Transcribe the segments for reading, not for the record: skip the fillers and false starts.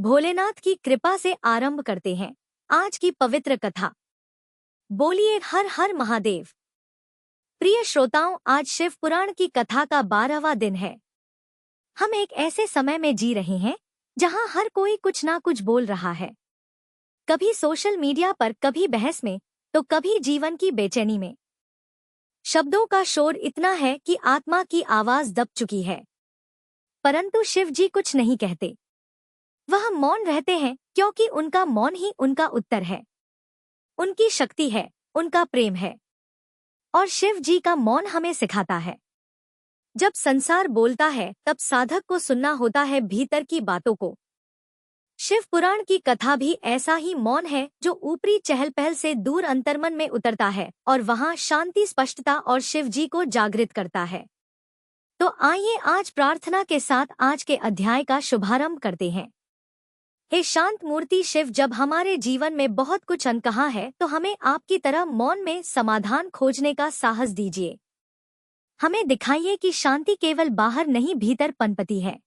भोलेनाथ की कृपा से आरंभ करते हैं आज की पवित्र कथा। बोलिए हर हर महादेव। प्रिय श्रोताओं, आज शिव पुराण की कथा का 12वां दिन है। हम एक ऐसे समय में जी रहे हैं जहां हर कोई कुछ ना कुछ बोल रहा है, कभी सोशल मीडिया पर, कभी बहस में, तो कभी जीवन की बेचैनी में। शब्दों का शोर इतना है कि आत्मा की आवाज दब चुकी है, परंतु शिव जी कुछ नहीं कहते। वह मौन रहते हैं क्योंकि उनका मौन ही उनका उत्तर है। उनकी शक्ति है, उनका प्रेम है, और शिव जी का मौन हमें सिखाता है। जब संसार बोलता है तब साधक को सुनना होता है भीतर की बातों को। शिव पुराण की कथा भी ऐसा ही मौन है जो ऊपरी चहल पहल से दूर अंतर्मन में उतरता है और वहां शांति, स्पष्टता और शिव जी को जागृत करता है। तो आइए आज प्रार्थना के साथ आज के अध्याय का शुभारंभ करते हैं। हे शांत मूर्ति शिव, जब हमारे जीवन में बहुत कुछ अनकहा है तो हमें आपकी तरह मौन में समाधान खोजने का साहस दीजिए। हमें दिखाइए कि शांति केवल बाहर नहीं, भीतर पनपती है।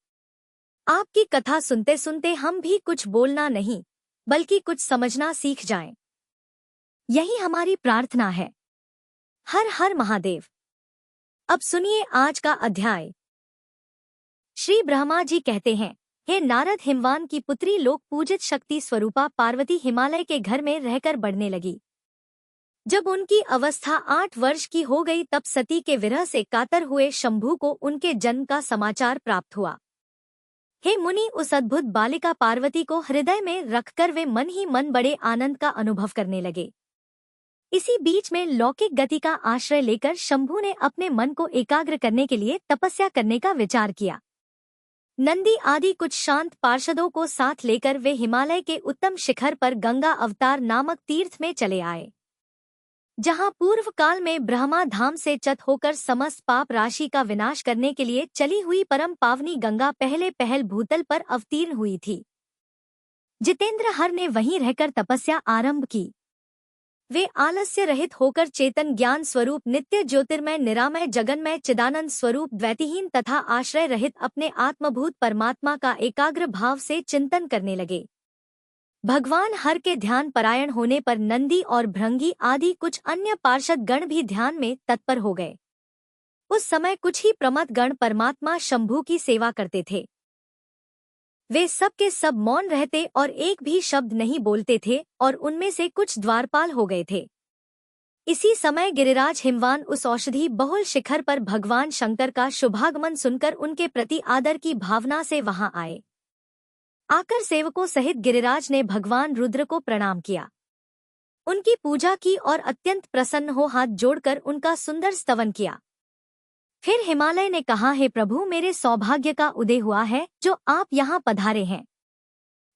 आपकी कथा सुनते सुनते हम भी कुछ बोलना नहीं बल्कि कुछ समझना सीख जाएं। यही हमारी प्रार्थना है। हर हर महादेव। अब सुनिए आज का अध्याय। श्री ब्रह्मा जी कहते हैं, हे नारद, हिमवान की पुत्री लोक पूजित शक्ति स्वरूपा पार्वती हिमालय के घर में रहकर बढ़ने लगी। जब उनकी अवस्था 8 वर्ष की हो गई तब सती के विरह से कातर हुए शंभू को उनके जन्म का समाचार प्राप्त हुआ। हे मुनि, उस अद्भुत बालिका पार्वती को हृदय में रखकर वे मन ही मन बड़े आनंद का अनुभव करने लगे। इसी बीच में लौकिक गति का आश्रय लेकर शंभू ने अपने मन को एकाग्र करने के लिए तपस्या करने का विचार किया। नंदी आदि कुछ शांत पार्षदों को साथ लेकर वे हिमालय के उत्तम शिखर पर गंगा अवतार नामक तीर्थ में चले आए, जहां पूर्व काल में ब्रह्मा धाम से चत होकर समस्त पाप राशि का विनाश करने के लिए चली हुई परम पावनी गंगा पहले पहल भूतल पर अवतीर्ण हुई थी। जितेंद्र हर ने वहीं रहकर तपस्या आरंभ की। वे आलस्य रहित होकर चेतन ज्ञान स्वरूप नित्य ज्योतिर्मय निरामय जगन्मय चिदानंद स्वरूप द्वैतीहीन तथा आश्रय रहित अपने आत्मभूत परमात्मा का एकाग्र भाव से चिंतन करने लगे। भगवान हर के ध्यान परायण होने पर नंदी और भृंगी आदि कुछ अन्य पार्षद गण भी ध्यान में तत्पर हो गए। उस समय कुछ ही प्रमथ गण परमात्मा शंभू की सेवा करते थे। वे सब के सब मौन रहते और एक भी शब्द नहीं बोलते थे और उनमें से कुछ द्वारपाल हो गए थे। इसी समय गिरिराज हिमवान उस औषधि बहुल शिखर पर भगवान शंकर का शुभागमन सुनकर उनके प्रति आदर की भावना से वहां आए। आकर सेवकों सहित गिरिराज ने भगवान रुद्र को प्रणाम किया, उनकी पूजा की और अत्यंत प्रसन्न हो हाथ जोड़कर उनका सुंदर स्तवन किया। फिर हिमालय ने कहा, हे प्रभु, मेरे सौभाग्य का उदय हुआ है जो आप यहाँ पधारे हैं।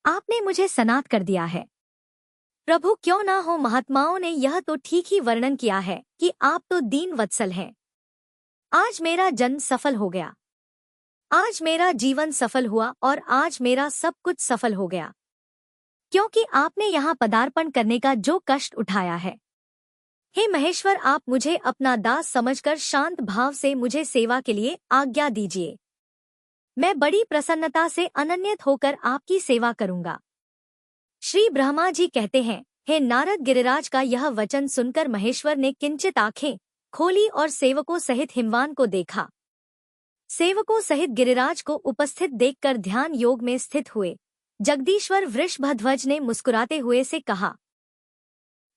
आपने मुझे सनाथ कर दिया है। प्रभु क्यों ना हो, महात्माओं ने यह तो ठीक ही वर्णन किया है कि आप तो दीन वत्सल हैं। आज मेरा जन्म सफल हो गया, आज मेरा जीवन सफल हुआ और आज मेरा सब कुछ सफल हो गया, क्योंकि आपने यहाँ पदार्पण करने का जो कष्ट उठाया है। हे महेश्वर, आप मुझे अपना दास समझकर शांत भाव से मुझे सेवा के लिए आज्ञा दीजिए। मैं बड़ी प्रसन्नता से अनन्यत होकर आपकी सेवा करूंगा। श्री ब्रह्मा जी कहते हैं, हे नारद, गिरिराज का यह वचन सुनकर महेश्वर ने किंचित आंखें खोली और सेवकों सहित हिमवान को देखा। सेवकों सहित गिरिराज को उपस्थित देखकर ध्यान योग में स्थित हुए जगदीश्वर वृषभध्वज ने मुस्कुराते हुए से कहा,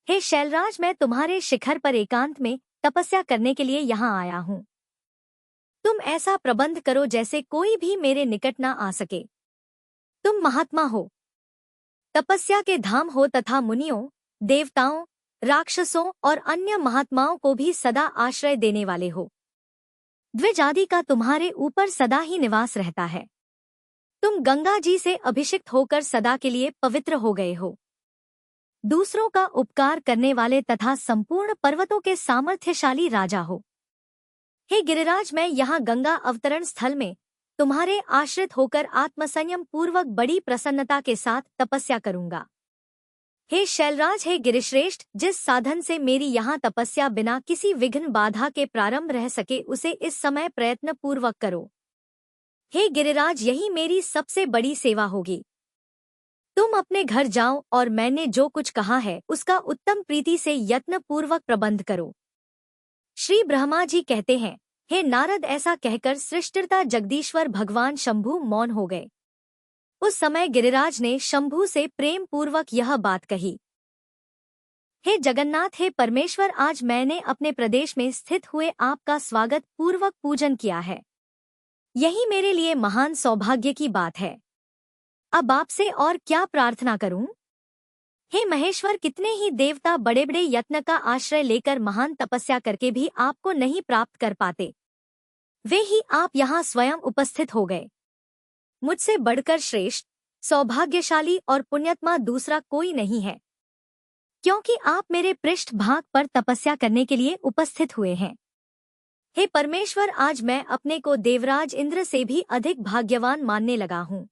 हे शैलराज, मैं तुम्हारे शिखर पर एकांत में तपस्या करने के लिए यहाँ आया हूँ। तुम ऐसा प्रबंध करो जैसे कोई भी मेरे निकट न आ सके। तुम महात्मा हो, तपस्या के धाम हो तथा मुनियों, देवताओं, राक्षसों और अन्य महात्माओं को भी सदा आश्रय देने वाले हो। द्विज आदि का तुम्हारे ऊपर सदा ही निवास रहता है। तुम गंगा जी से अभिषिक्त होकर सदा के लिए पवित्र हो गए हो। दूसरों का उपकार करने वाले तथा संपूर्ण पर्वतों के सामर्थ्यशाली राजा हो। हे गिरिराज, मैं यहाँ गंगा अवतरण स्थल में तुम्हारे आश्रित होकर आत्मसंयम पूर्वक बड़ी प्रसन्नता के साथ तपस्या करूंगा। हे शैलराज, हे गिरिश्रेष्ठ, जिस साधन से मेरी यहाँ तपस्या बिना किसी विघ्न बाधा के प्रारंभ रह सके उसे इस समय प्रयत्न पूर्वक करो। हे गिरिराज, यही मेरी सबसे बड़ी सेवा होगी। तुम अपने घर जाओ और मैंने जो कुछ कहा है उसका उत्तम प्रीति से यत्न पूर्वक प्रबंध करो। श्री ब्रह्मा जी कहते हैं, हे नारद, ऐसा कहकर सृष्टिकर्ता जगदीश्वर भगवान शंभु मौन हो गए। उस समय गिरिराज ने शंभु से प्रेम पूर्वक यह बात कही, हे जगन्नाथ, हे परमेश्वर, आज मैंने अपने प्रदेश में स्थित हुए आपका स्वागत पूर्वक पूजन किया है। यही मेरे लिए महान सौभाग्य की बात है। अब आपसे और क्या प्रार्थना करूं? हे महेश्वर, कितने ही देवता बड़े बड़े यत्न का आश्रय लेकर महान तपस्या करके भी आपको नहीं प्राप्त कर पाते, वे ही आप यहाँ स्वयं उपस्थित हो गए। मुझसे बढ़कर श्रेष्ठ, सौभाग्यशाली और पुण्यात्मा दूसरा कोई नहीं है, क्योंकि आप मेरे पृष्ठ भाग पर तपस्या करने के लिए उपस्थित हुए हैं। हे परमेश्वर, आज मैं अपने को देवराज इंद्र से भी अधिक भाग्यवान मानने लगा हूँ,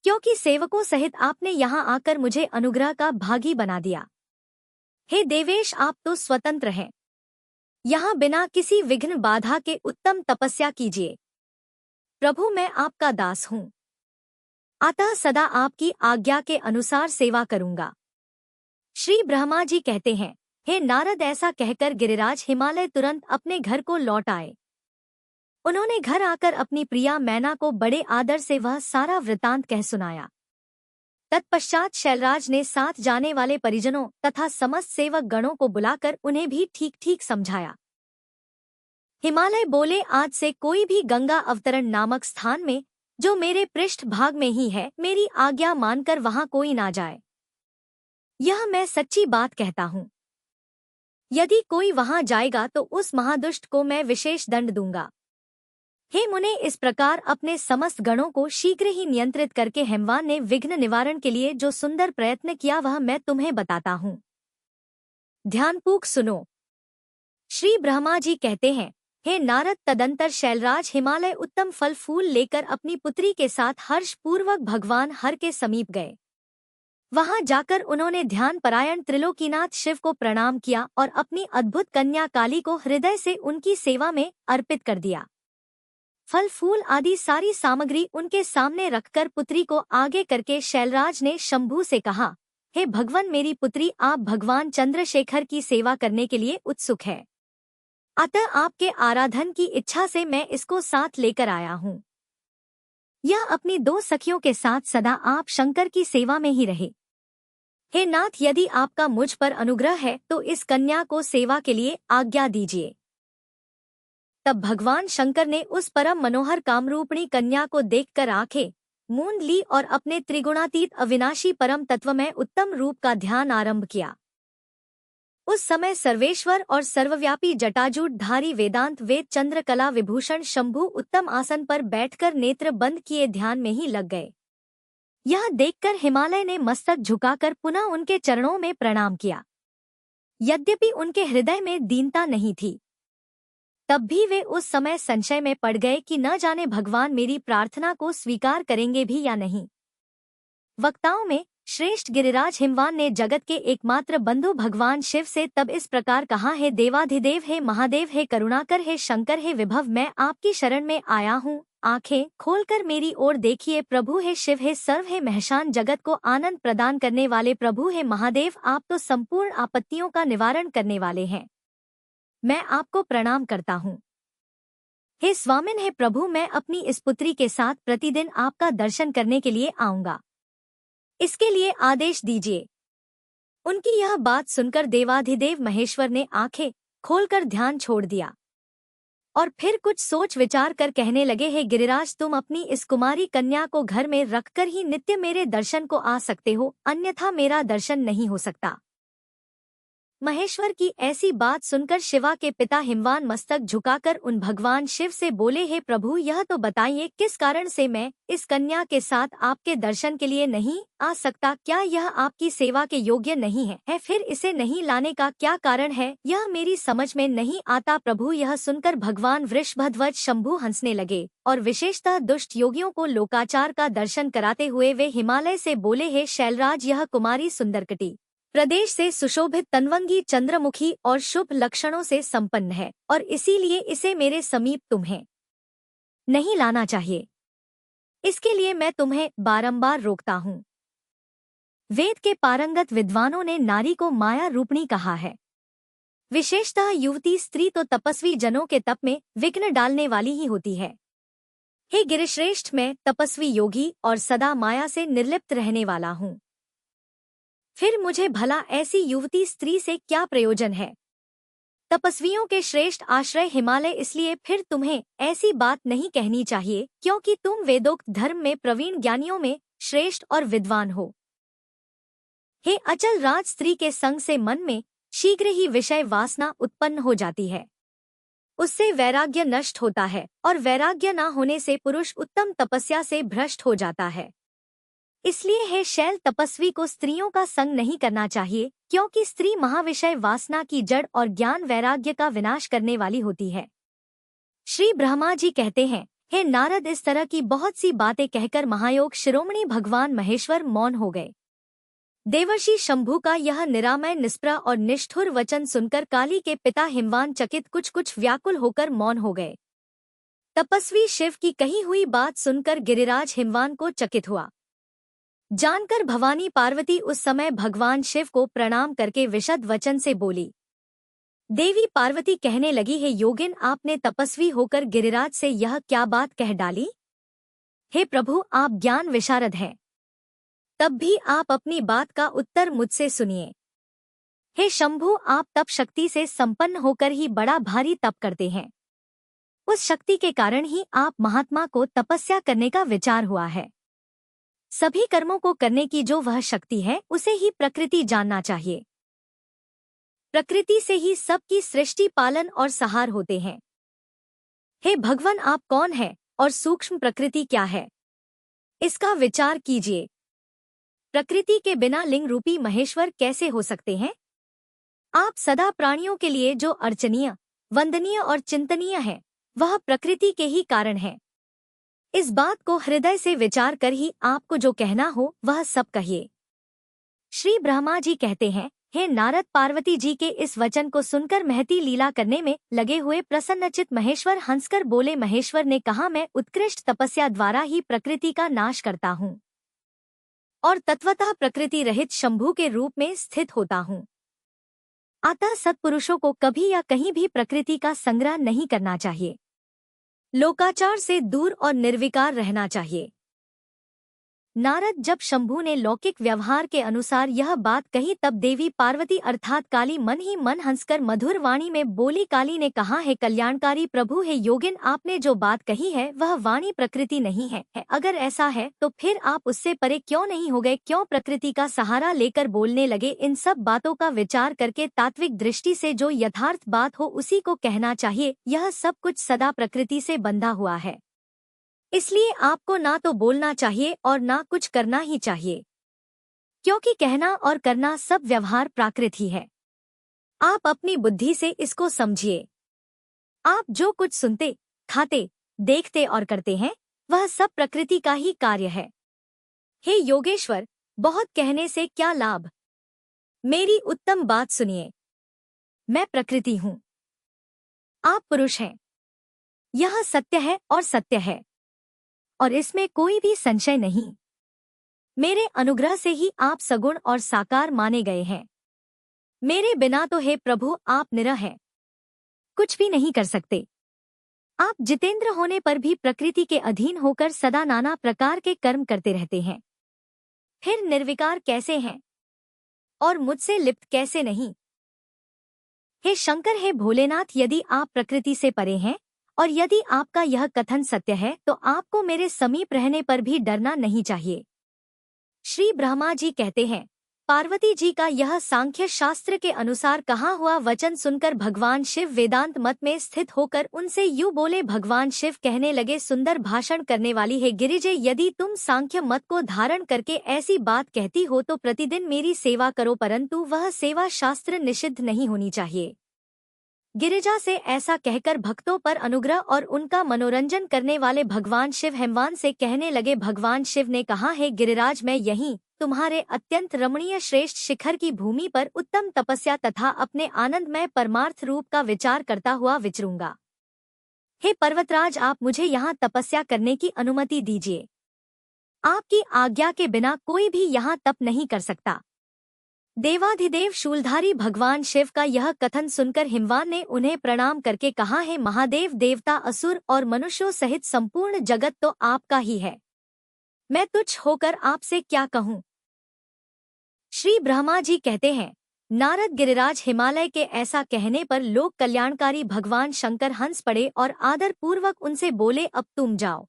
क्योंकि सेवकों सहित आपने यहाँ आकर मुझे अनुग्रह का भागी बना दिया। हे देवेश, आप तो स्वतंत्र हैं, यहाँ बिना किसी विघ्न बाधा के उत्तम तपस्या कीजिए। प्रभु, मैं आपका दास हूँ, अतः सदा आपकी आज्ञा के अनुसार सेवा करूँगा। श्री ब्रह्मा जी कहते हैं, हे नारद, ऐसा कहकर गिरिराज हिमालय तुरंत अपने घर को लौट आए। उन्होंने घर आकर अपनी प्रिया मैना को बड़े आदर से वह सारा वृतांत कह सुनाया। तत्पश्चात शैलराज ने साथ जाने वाले परिजनों तथा समस्त सेवक गणों को बुलाकर उन्हें भी ठीक ठीक समझाया। हिमालय बोले, आज से कोई भी गंगा अवतरण नामक स्थान में, जो मेरे पृष्ठ भाग में ही है, मेरी आज्ञा मानकर वहां कोई ना जाए। यह मैं सच्ची बात कहता हूँ। यदि कोई वहां जाएगा तो उस महादुष्ट को मैं विशेष दंड दूंगा। हे मुने, इस प्रकार अपने समस्त गणों को शीघ्र ही नियंत्रित करके हिमवान ने विघ्न निवारण के लिए जो सुंदर प्रयत्न किया वह मैं तुम्हें बताता हूँ। ध्यानपूर्वक सुनो। श्री ब्रह्मा जी कहते हैं, हे नारद, तदंतर शैलराज हिमालय उत्तम फल फूल लेकर अपनी पुत्री के साथ हर्ष पूर्वक भगवान हर के समीप गए। वहां जाकर उन्होंने ध्यान परायण त्रिलोकीनाथ शिव को प्रणाम किया और अपनी अद्भुत कन्या काली को हृदय से उनकी सेवा में अर्पित कर दिया। फल फूल आदि सारी सामग्री उनके सामने रखकर पुत्री को आगे करके शैलराज ने शंभु से कहा, हे भगवान, मेरी पुत्री आप भगवान चंद्रशेखर की सेवा करने के लिए उत्सुक है, अतः आपके आराधन की इच्छा से मैं इसको साथ लेकर आया हूँ। यह अपनी 2 सखियों के साथ सदा आप शंकर की सेवा में ही रहे। हे नाथ, यदि आपका मुझ पर अनुग्रह है तो इस कन्या को सेवा के लिए आज्ञा दीजिए। तब भगवान शंकर ने उस परम मनोहर कामरूपिणी कन्या को देखकर आंखें मूंद ली और अपने त्रिगुणातीत अविनाशी परम तत्वमय उत्तम रूप का ध्यान आरंभ किया। उस समय सर्वेश्वर और सर्वव्यापी जटाजूटधारी वेदांत वेद चंद्रकला विभूषण शंभु उत्तम आसन पर बैठकर नेत्र बंद किए ध्यान में ही लग गए। यह देखकर हिमालय ने मस्तक झुकाकर पुनः उनके चरणों में प्रणाम किया। यद्यपि उनके हृदय में दीनता नहीं थी, तब भी वे उस समय संशय में पड़ गए कि न जाने भगवान मेरी प्रार्थना को स्वीकार करेंगे भी या नहीं। वक्ताओं में श्रेष्ठ गिरिराज हिमवान ने जगत के एकमात्र बंधु भगवान शिव से तब इस प्रकार कहा, हे देवाधिदेव, हे महादेव, हे करुणाकर, हे शंकर, हे विभव, मैं आपकी शरण में आया हूँ। आंखें खोलकर मेरी ओर देखिए प्रभु। हे शिव, हे सर्व, हे महशान, जगत को आनंद प्रदान करने वाले प्रभु। हे महादेव, आप तो संपूर्ण आपत्तियों का निवारण करने वाले हैं। मैं आपको प्रणाम करता हूँ। हे स्वामिन, हे प्रभु, मैं अपनी इस पुत्री के साथ प्रतिदिन आपका दर्शन करने के लिए आऊंगा, इसके लिए आदेश दीजिए। उनकी यह बात सुनकर देवाधिदेव महेश्वर ने आंखें खोलकर ध्यान छोड़ दिया और फिर कुछ सोच विचार कर कहने लगे, हे गिरिराज, तुम अपनी इस कुमारी कन्या को घर में रखकर ही नित्य मेरे दर्शन को आ सकते हो, अन्यथा मेरा दर्शन नहीं हो सकता। महेश्वर की ऐसी बात सुनकर शिवा के पिता हिमवान मस्तक झुकाकर उन भगवान शिव से बोले, हे प्रभु, यह तो बताइए किस कारण से मैं इस कन्या के साथ आपके दर्शन के लिए नहीं आ सकता? क्या यह आपकी सेवा के योग्य नहीं है? फिर इसे नहीं लाने का क्या कारण है? यह मेरी समझ में नहीं आता। प्रभु, यह सुनकर भगवान वृषभध्वज शंभु हंसने लगे और विशेषतः दुष्ट योगियों को लोकाचार का दर्शन कराते हुए वे हिमालय से बोले, हे शैलराज, यह कुमारी सुंदरकटी प्रदेश से सुशोभित, तन्वंगी, चंद्रमुखी और शुभ लक्षणों से संपन्न है और इसीलिए इसे मेरे समीप तुम्हें नहीं लाना चाहिए। इसके लिए मैं तुम्हें बारंबार रोकता हूँ। वेद के पारंगत विद्वानों ने नारी को माया रूपणी कहा है। विशेषतः युवती स्त्री तो तपस्वी जनों के तप में विघ्न डालने वाली ही होती है। हे गिरिश्रेष्ठ, मैं तपस्वी योगी और सदा माया से निर्लिप्त रहने वाला हूँ। फिर मुझे भला ऐसी युवती स्त्री से क्या प्रयोजन है? तपस्वियों के श्रेष्ठ आश्रय हिमालय, इसलिए फिर तुम्हें ऐसी बात नहीं कहनी चाहिए, क्योंकि तुम वेदोक्त धर्म में प्रवीण ज्ञानियों में श्रेष्ठ और विद्वान हो। हे अचल राज, स्त्री के संग से मन में शीघ्र ही विषय वासना उत्पन्न हो जाती है। उससे वैराग्य नष्ट होता है और वैराग्य न होने से पुरुष उत्तम तपस्या से भ्रष्ट हो जाता है। इसलिए हे शैल, तपस्वी को स्त्रियों का संग नहीं करना चाहिए, क्योंकि स्त्री महाविषय वासना की जड़ और ज्ञान वैराग्य का विनाश करने वाली होती है। श्री ब्रह्मा जी कहते हैं, हे नारद, इस तरह की बहुत सी बातें कहकर महायोग शिरोमणि भगवान महेश्वर मौन हो गए। देवर्षि शंभु का यह निरामय, निष्प्रा और निष्ठुर वचन सुनकर काली के पिता हिमवान चकित कुछ व्याकुल होकर मौन हो गए। तपस्वी शिव की कही हुई बात सुनकर गिरिराज हिमवान को चकित हुआ। जानकर भवानी पार्वती उस समय भगवान शिव को प्रणाम करके विशद वचन से बोली। देवी पार्वती कहने लगी, हे योगिन, आपने तपस्वी होकर गिरिराज से यह क्या बात कह डाली? हे प्रभु, आप ज्ञान विशारद हैं, तब भी आप अपनी बात का उत्तर मुझसे सुनिए। हे शंभु, आप तप शक्ति से संपन्न होकर ही बड़ा भारी तप करते हैं। उस शक्ति के कारण ही आप महात्मा को तपस्या करने का विचार हुआ है। सभी कर्मों को करने की जो वह शक्ति है, उसे ही प्रकृति जानना चाहिए। प्रकृति से ही सबकी सृष्टि, पालन और सहार होते हैं। हे भगवान, आप कौन है और सूक्ष्म प्रकृति क्या है, इसका विचार कीजिए। प्रकृति के बिना लिंग रूपी महेश्वर कैसे हो सकते हैं? आप सदा प्राणियों के लिए जो अर्चनीय, वंदनीय और चिंतनीय है, वह प्रकृति के ही कारण है। इस बात को हृदय से विचार कर ही आपको जो कहना हो वह सब कहिए। श्री ब्रह्मा जी कहते हैं, हे नारद, पार्वती जी के इस वचन को सुनकर महती लीला करने में लगे हुए प्रसन्नचित महेश्वर हंसकर बोले। महेश्वर ने कहा, मैं उत्कृष्ट तपस्या द्वारा ही प्रकृति का नाश करता हूँ और तत्वतः प्रकृति रहित शंभु के रूप में स्थित होता हूँ। अतः सत्पुरुषों को कभी या कहीं भी प्रकृति का संग्रह नहीं करना चाहिए। लोकाचार से दूर और निर्विकार रहना चाहिए। नारद, जब शंभु ने लौकिक व्यवहार के अनुसार यह बात कही, तब देवी पार्वती अर्थात काली मन ही मन हंसकर मधुर वाणी में बोली। काली ने कहा, हे कल्याणकारी प्रभु, हे योगिन, आपने जो बात कही है वह वाणी प्रकृति नहीं है। अगर ऐसा है तो फिर आप उससे परे क्यों नहीं हो गए? क्यों प्रकृति का सहारा लेकर बोलने लगे? इन सब बातों का विचार करके तात्विक दृष्टि से जो यथार्थ बात हो उसी को कहना चाहिए। यह सब कुछ सदा प्रकृति से बंधा हुआ है, इसलिए आपको ना तो बोलना चाहिए और ना कुछ करना ही चाहिए, क्योंकि कहना और करना सब व्यवहार प्राकृत ही है। आप अपनी बुद्धि से इसको समझिए। आप जो कुछ सुनते, खाते, देखते और करते हैं, वह सब प्रकृति का ही कार्य है। हे योगेश्वर, बहुत कहने से क्या लाभ? मेरी उत्तम बात सुनिए। मैं प्रकृति हूँ, आप पुरुष हैं। यह सत्य है और सत्य है, और इसमें कोई भी संशय नहीं। मेरे अनुग्रह से ही आप सगुण और साकार माने गए हैं। मेरे बिना तो हे प्रभु आप निरह हैं, कुछ भी नहीं कर सकते। आप जितेंद्र होने पर भी प्रकृति के अधीन होकर सदा नाना प्रकार के कर्म करते रहते हैं। फिर निर्विकार कैसे हैं और मुझसे लिप्त कैसे नहीं? हे शंकर, हे भोलेनाथ, यदि आप प्रकृति से परे हैं और यदि आपका यह कथन सत्य है तो आपको मेरे समीप रहने पर भी डरना नहीं चाहिए। श्री ब्रह्मा जी कहते हैं, पार्वती जी का यह सांख्य शास्त्र के अनुसार कहा हुआ वचन सुनकर भगवान शिव वेदांत मत में स्थित होकर उनसे यूं बोले। भगवान शिव कहने लगे, सुंदर भाषण करने वाली है गिरिजे, यदि तुम सांख्य मत को धारण करके ऐसी बात कहती हो तो प्रतिदिन मेरी सेवा करो, परंतु वह सेवा शास्त्र निषिद्ध नहीं होनी चाहिए। गिरिजा से ऐसा कहकर भक्तों पर अनुग्रह और उनका मनोरंजन करने वाले भगवान शिव हिमवान से कहने लगे। भगवान शिव ने कहा, है गिरिराज, मैं यहीं तुम्हारे अत्यंत रमणीय श्रेष्ठ शिखर की भूमि पर उत्तम तपस्या तथा अपने आनंदमय परमार्थ रूप का विचार करता हुआ विचरूंगा। हे पर्वतराज, आप मुझे यहाँ तपस्या करने की अनुमति दीजिए। आपकी आज्ञा के बिना कोई भी यहाँ तप नहीं कर सकता। देवाधिदेव शूलधारी भगवान शिव का यह कथन सुनकर हिमवान ने उन्हें प्रणाम करके कहा, है महादेव, देवता, असुर और मनुष्यों सहित संपूर्ण जगत तो आपका ही है। मैं तुच्छ होकर आपसे क्या कहूँ। श्री ब्रह्मा जी कहते हैं, नारद गिरिराज हिमालय के ऐसा कहने पर लोक कल्याणकारी भगवान शंकर हंस पड़े और आदर पूर्वक उनसे बोले, अब तुम जाओ।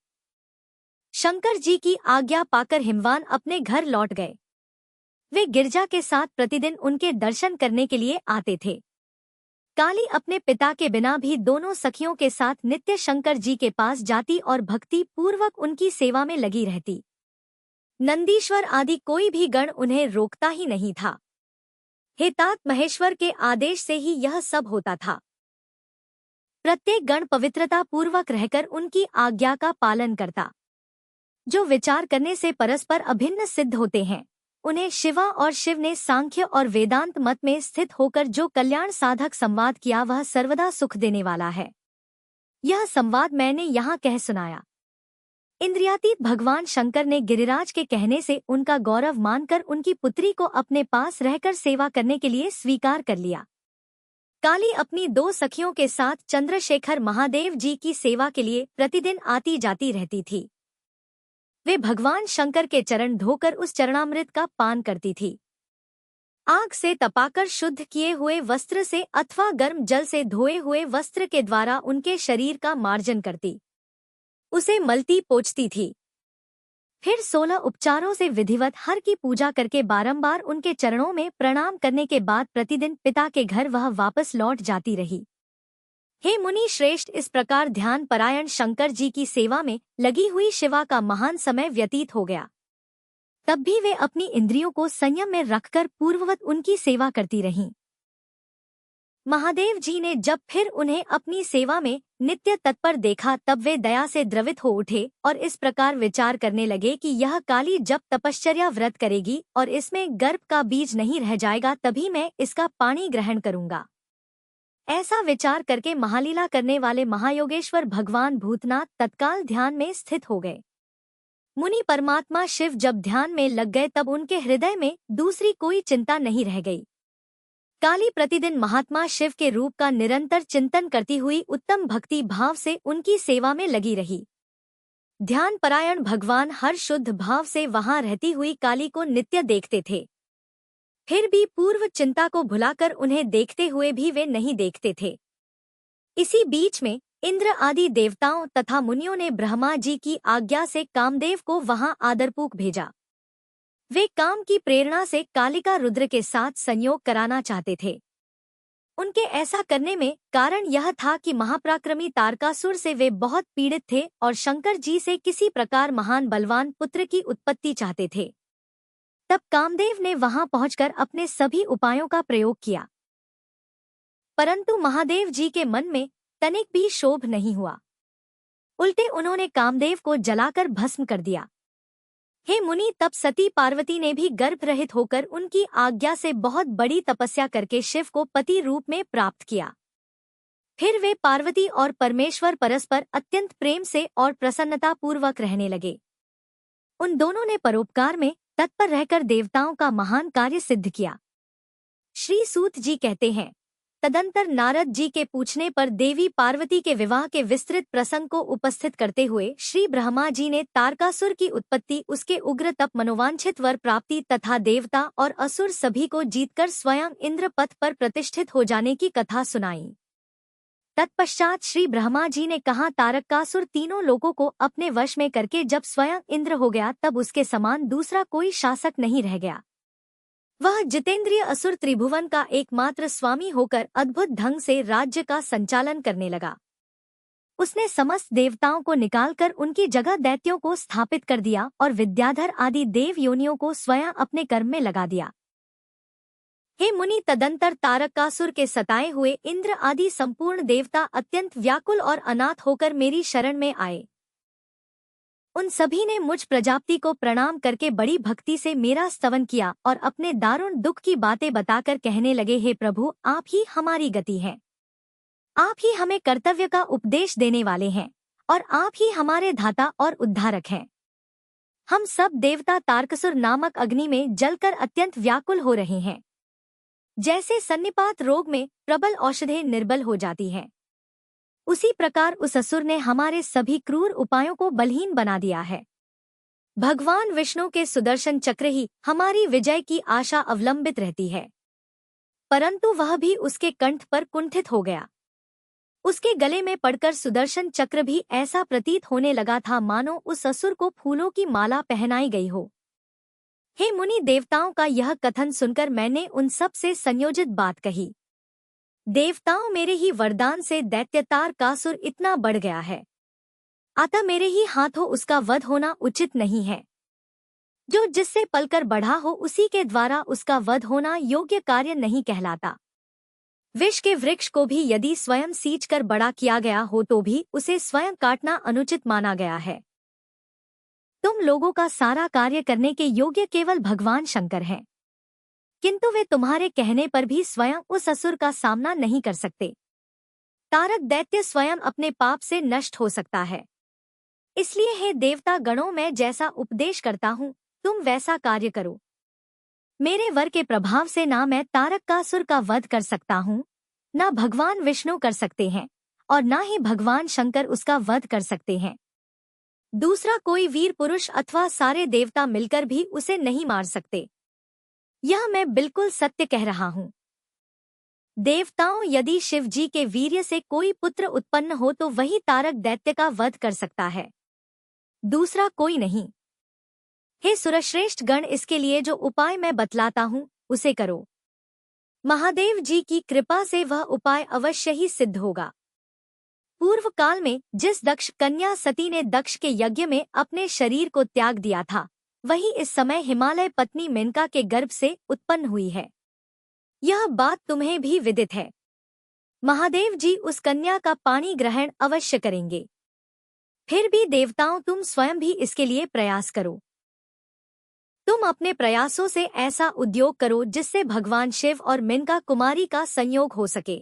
शंकर जी की आज्ञा पाकर हिमवान अपने घर लौट गए। वे गिरजा के साथ प्रतिदिन उनके दर्शन करने के लिए आते थे। काली अपने पिता के बिना भी दोनों सखियों के साथ नित्य शंकर जी के पास जाती और भक्ति पूर्वक उनकी सेवा में लगी रहती। नंदीश्वर आदि कोई भी गण उन्हें रोकता ही नहीं था। हे तात, महेश्वर के आदेश से ही यह सब होता था। प्रत्येक गण पवित्रता पूर्वक रहकर उनकी आज्ञा का पालन करता। जो विचार करने से परस्पर अभिन्न सिद्ध होते हैं, उन्हें शिवा और शिव ने सांख्य और वेदांत मत में स्थित होकर जो कल्याण साधक संवाद किया, वह सर्वदा सुख देने वाला है। यह संवाद मैंने यहाँ कह सुनाया। इंद्रियातीत भगवान शंकर ने गिरिराज के कहने से उनका गौरव मानकर उनकी पुत्री को अपने पास रहकर सेवा करने के लिए स्वीकार कर लिया। काली अपनी दो सखियों के साथ चंद्रशेखर महादेव जी की सेवा के लिए प्रतिदिन आती जाती रहती थी। वे भगवान शंकर के चरण धोकर उस चरणामृत का पान करती थी। आग से तपाकर शुद्ध किए हुए वस्त्र से अथवा गर्म जल से धोए हुए वस्त्र के द्वारा उनके शरीर का मार्जन करती, उसे मलती पोंछती थी। फिर 16 उपचारों से विधिवत हर की पूजा करके बारंबार उनके चरणों में प्रणाम करने के बाद प्रतिदिन पिता के घर वह वापस लौट जाती रही। हे मुनि श्रेष्ठ, इस प्रकार ध्यान परायण शंकर जी की सेवा में लगी हुई शिवा का महान समय व्यतीत हो गया। तब भी वे अपनी इंद्रियों को संयम में रखकर पूर्ववत उनकी सेवा करती रहीं। महादेव जी ने जब फिर उन्हें अपनी सेवा में नित्य तत्पर देखा, तब वे दया से द्रवित हो उठे और इस प्रकार विचार करने लगे कि यह काली जब तपश्चर्या व्रत करेगी और इसमें गर्भ का बीज नहीं रह जाएगा, तभी मैं इसका पानी ग्रहण करूंगा। ऐसा विचार करके महालीला करने वाले महायोगेश्वर भगवान भूतनाथ तत्काल ध्यान में स्थित हो गए। मुनि परमात्मा शिव जब ध्यान में लग गए, तब उनके हृदय में दूसरी कोई चिंता नहीं रह गई। काली प्रतिदिन महात्मा शिव के रूप का निरंतर चिंतन करती हुई उत्तम भक्ति भाव से उनकी सेवा में लगी रही। ध्यान परायण भगवान हर शुद्ध भाव से वहां रहती हुई काली को नित्य देखते थे। फिर भी पूर्व चिंता को भुलाकर उन्हें देखते हुए भी वे नहीं देखते थे। इसी बीच में इंद्र आदि देवताओं तथा मुनियों ने ब्रह्मा जी की आज्ञा से कामदेव को वहां आदरपूर्वक भेजा। वे काम की प्रेरणा से कालिका रुद्र के साथ संयोग कराना चाहते थे। उनके ऐसा करने में कारण यह था कि महापराक्रमी तारकासुर से वे बहुत पीड़ित थे और शंकर जी से किसी प्रकार महान बलवान पुत्र की उत्पत्ति चाहते थे। तब कामदेव ने वहां पहुंचकर अपने सभी उपायों का प्रयोग किया, परंतु महादेव जी के मन में तनिक भी शोभ नहीं हुआ। उल्टे उन्होंने कामदेव को जलाकर भस्म कर दिया। हे मुनि, तब सती पार्वती ने भी गर्भ रहित होकर उनकी आज्ञा से बहुत बड़ी तपस्या करके शिव को पति रूप में प्राप्त किया। फिर वे पार्वती और परमेश्वर परस्पर अत्यंत प्रेम से और प्रसन्नता पूर्वक रहने लगे। उन दोनों ने परोपकार में तत्पर रहकर देवताओं का महान कार्य सिद्ध किया। श्री सूत जी कहते हैं, तदंतर नारद जी के पूछने पर देवी पार्वती के विवाह के विस्तृत प्रसंग को उपस्थित करते हुए श्री ब्रह्मा जी ने तारकासुर की उत्पत्ति, उसके उग्र तप, मनोवांछित वर प्राप्ति तथा देवता और असुर सभी को जीतकर स्वयं इंद्र पथ पर प्रतिष्ठित हो जाने की कथा सुनाई। तत्पश्चात श्री ब्रह्मा जी ने कहा, तारकासुर तीनों लोगों को अपने वश में करके जब स्वयं इंद्र हो गया, तब उसके समान दूसरा कोई शासक नहीं रह गया। वह जितेंद्रिय असुर त्रिभुवन का एकमात्र स्वामी होकर अद्भुत ढंग से राज्य का संचालन करने लगा। उसने समस्त देवताओं को निकालकर उनकी जगह दैत्यों को स्थापित कर दिया और विद्याधर आदि देव योनियों को स्वयं अपने कर्म में लगा दिया। हे मुनि, तदंतर तारकासुर के सताए हुए इंद्र आदि संपूर्ण देवता अत्यंत व्याकुल और अनाथ होकर मेरी शरण में आए। उन सभी ने मुझ प्रजापति को प्रणाम करके बड़ी भक्ति से मेरा स्तवन किया और अपने दारुण दुख की बातें बताकर कहने लगे, हे प्रभु, आप ही हमारी गति हैं। आप ही हमें कर्तव्य का उपदेश देने वाले हैं और आप ही हमारे धाता और उद्धारक हैं। हम सब देवता तारकासुर नामक अग्नि में जलकर अत्यंत व्याकुल हो रहे हैं। जैसे सन्निपात रोग में प्रबल औषधें निर्बल हो जाती हैं, उसी प्रकार उस असुर ने हमारे सभी क्रूर उपायों को बलहीन बना दिया है। भगवान विष्णु के सुदर्शन चक्र ही हमारी विजय की आशा अवलंबित रहती है, परंतु वह भी उसके कंठ पर कुंठित हो गया। उसके गले में पड़कर सुदर्शन चक्र भी ऐसा प्रतीत होने लगा था मानो उस असुर को फूलों की माला पहनाई गई हो। हे मुनि देवताओं का यह कथन सुनकर मैंने उन सब से संयोजित बात कही। देवताओं, मेरे ही वरदान से दैत्य तारकासुर इतना बढ़ गया है, अतः मेरे ही हाथों उसका वध होना उचित नहीं है। जो जिससे पलकर बढ़ा हो उसी के द्वारा उसका वध होना योग्य कार्य नहीं कहलाता। विष के वृक्ष को भी यदि स्वयं सींचकर बड़ा किया गया हो तो भी उसे स्वयं काटना अनुचित माना गया है। तुम लोगों का सारा कार्य करने के योग्य केवल भगवान शंकर हैं, किंतु वे तुम्हारे कहने पर भी स्वयं उस असुर का सामना नहीं कर सकते। तारक दैत्य स्वयं अपने पाप से नष्ट हो सकता है। इसलिए हे देवता गणों, मैं जैसा उपदेश करता हूँ तुम वैसा कार्य करो। मेरे वर के प्रभाव से ना मैं तारकासुर का वध कर सकता हूँ, ना भगवान विष्णु कर सकते हैं, और ना ही भगवान शंकर उसका वध कर सकते हैं। दूसरा कोई वीर पुरुष अथवा सारे देवता मिलकर भी उसे नहीं मार सकते। यह मैं बिल्कुल सत्य कह रहा हूँ। देवताओं, यदि शिव जी के वीर्य से कोई पुत्र उत्पन्न हो तो वही तारक दैत्य का वध कर सकता है, दूसरा कोई नहीं। हे सुरश्रेष्ठ गण, इसके लिए जो उपाय मैं बतलाता हूँ उसे करो। महादेव जी की कृपा से वह उपाय अवश्य ही सिद्ध होगा। पूर्व काल में जिस दक्ष कन्या सती ने दक्ष के यज्ञ में अपने शरीर को त्याग दिया था, वही इस समय हिमालय पत्नी मेनका के गर्भ से उत्पन्न हुई है। यह बात तुम्हें भी विदित है। महादेव जी उस कन्या का पाणी ग्रहण अवश्य करेंगे। फिर भी देवताओं, तुम स्वयं भी इसके लिए प्रयास करो। तुम अपने प्रयासों से ऐसा उद्योग करो जिससे भगवान शिव और मेनका कुमारी का संयोग हो सके।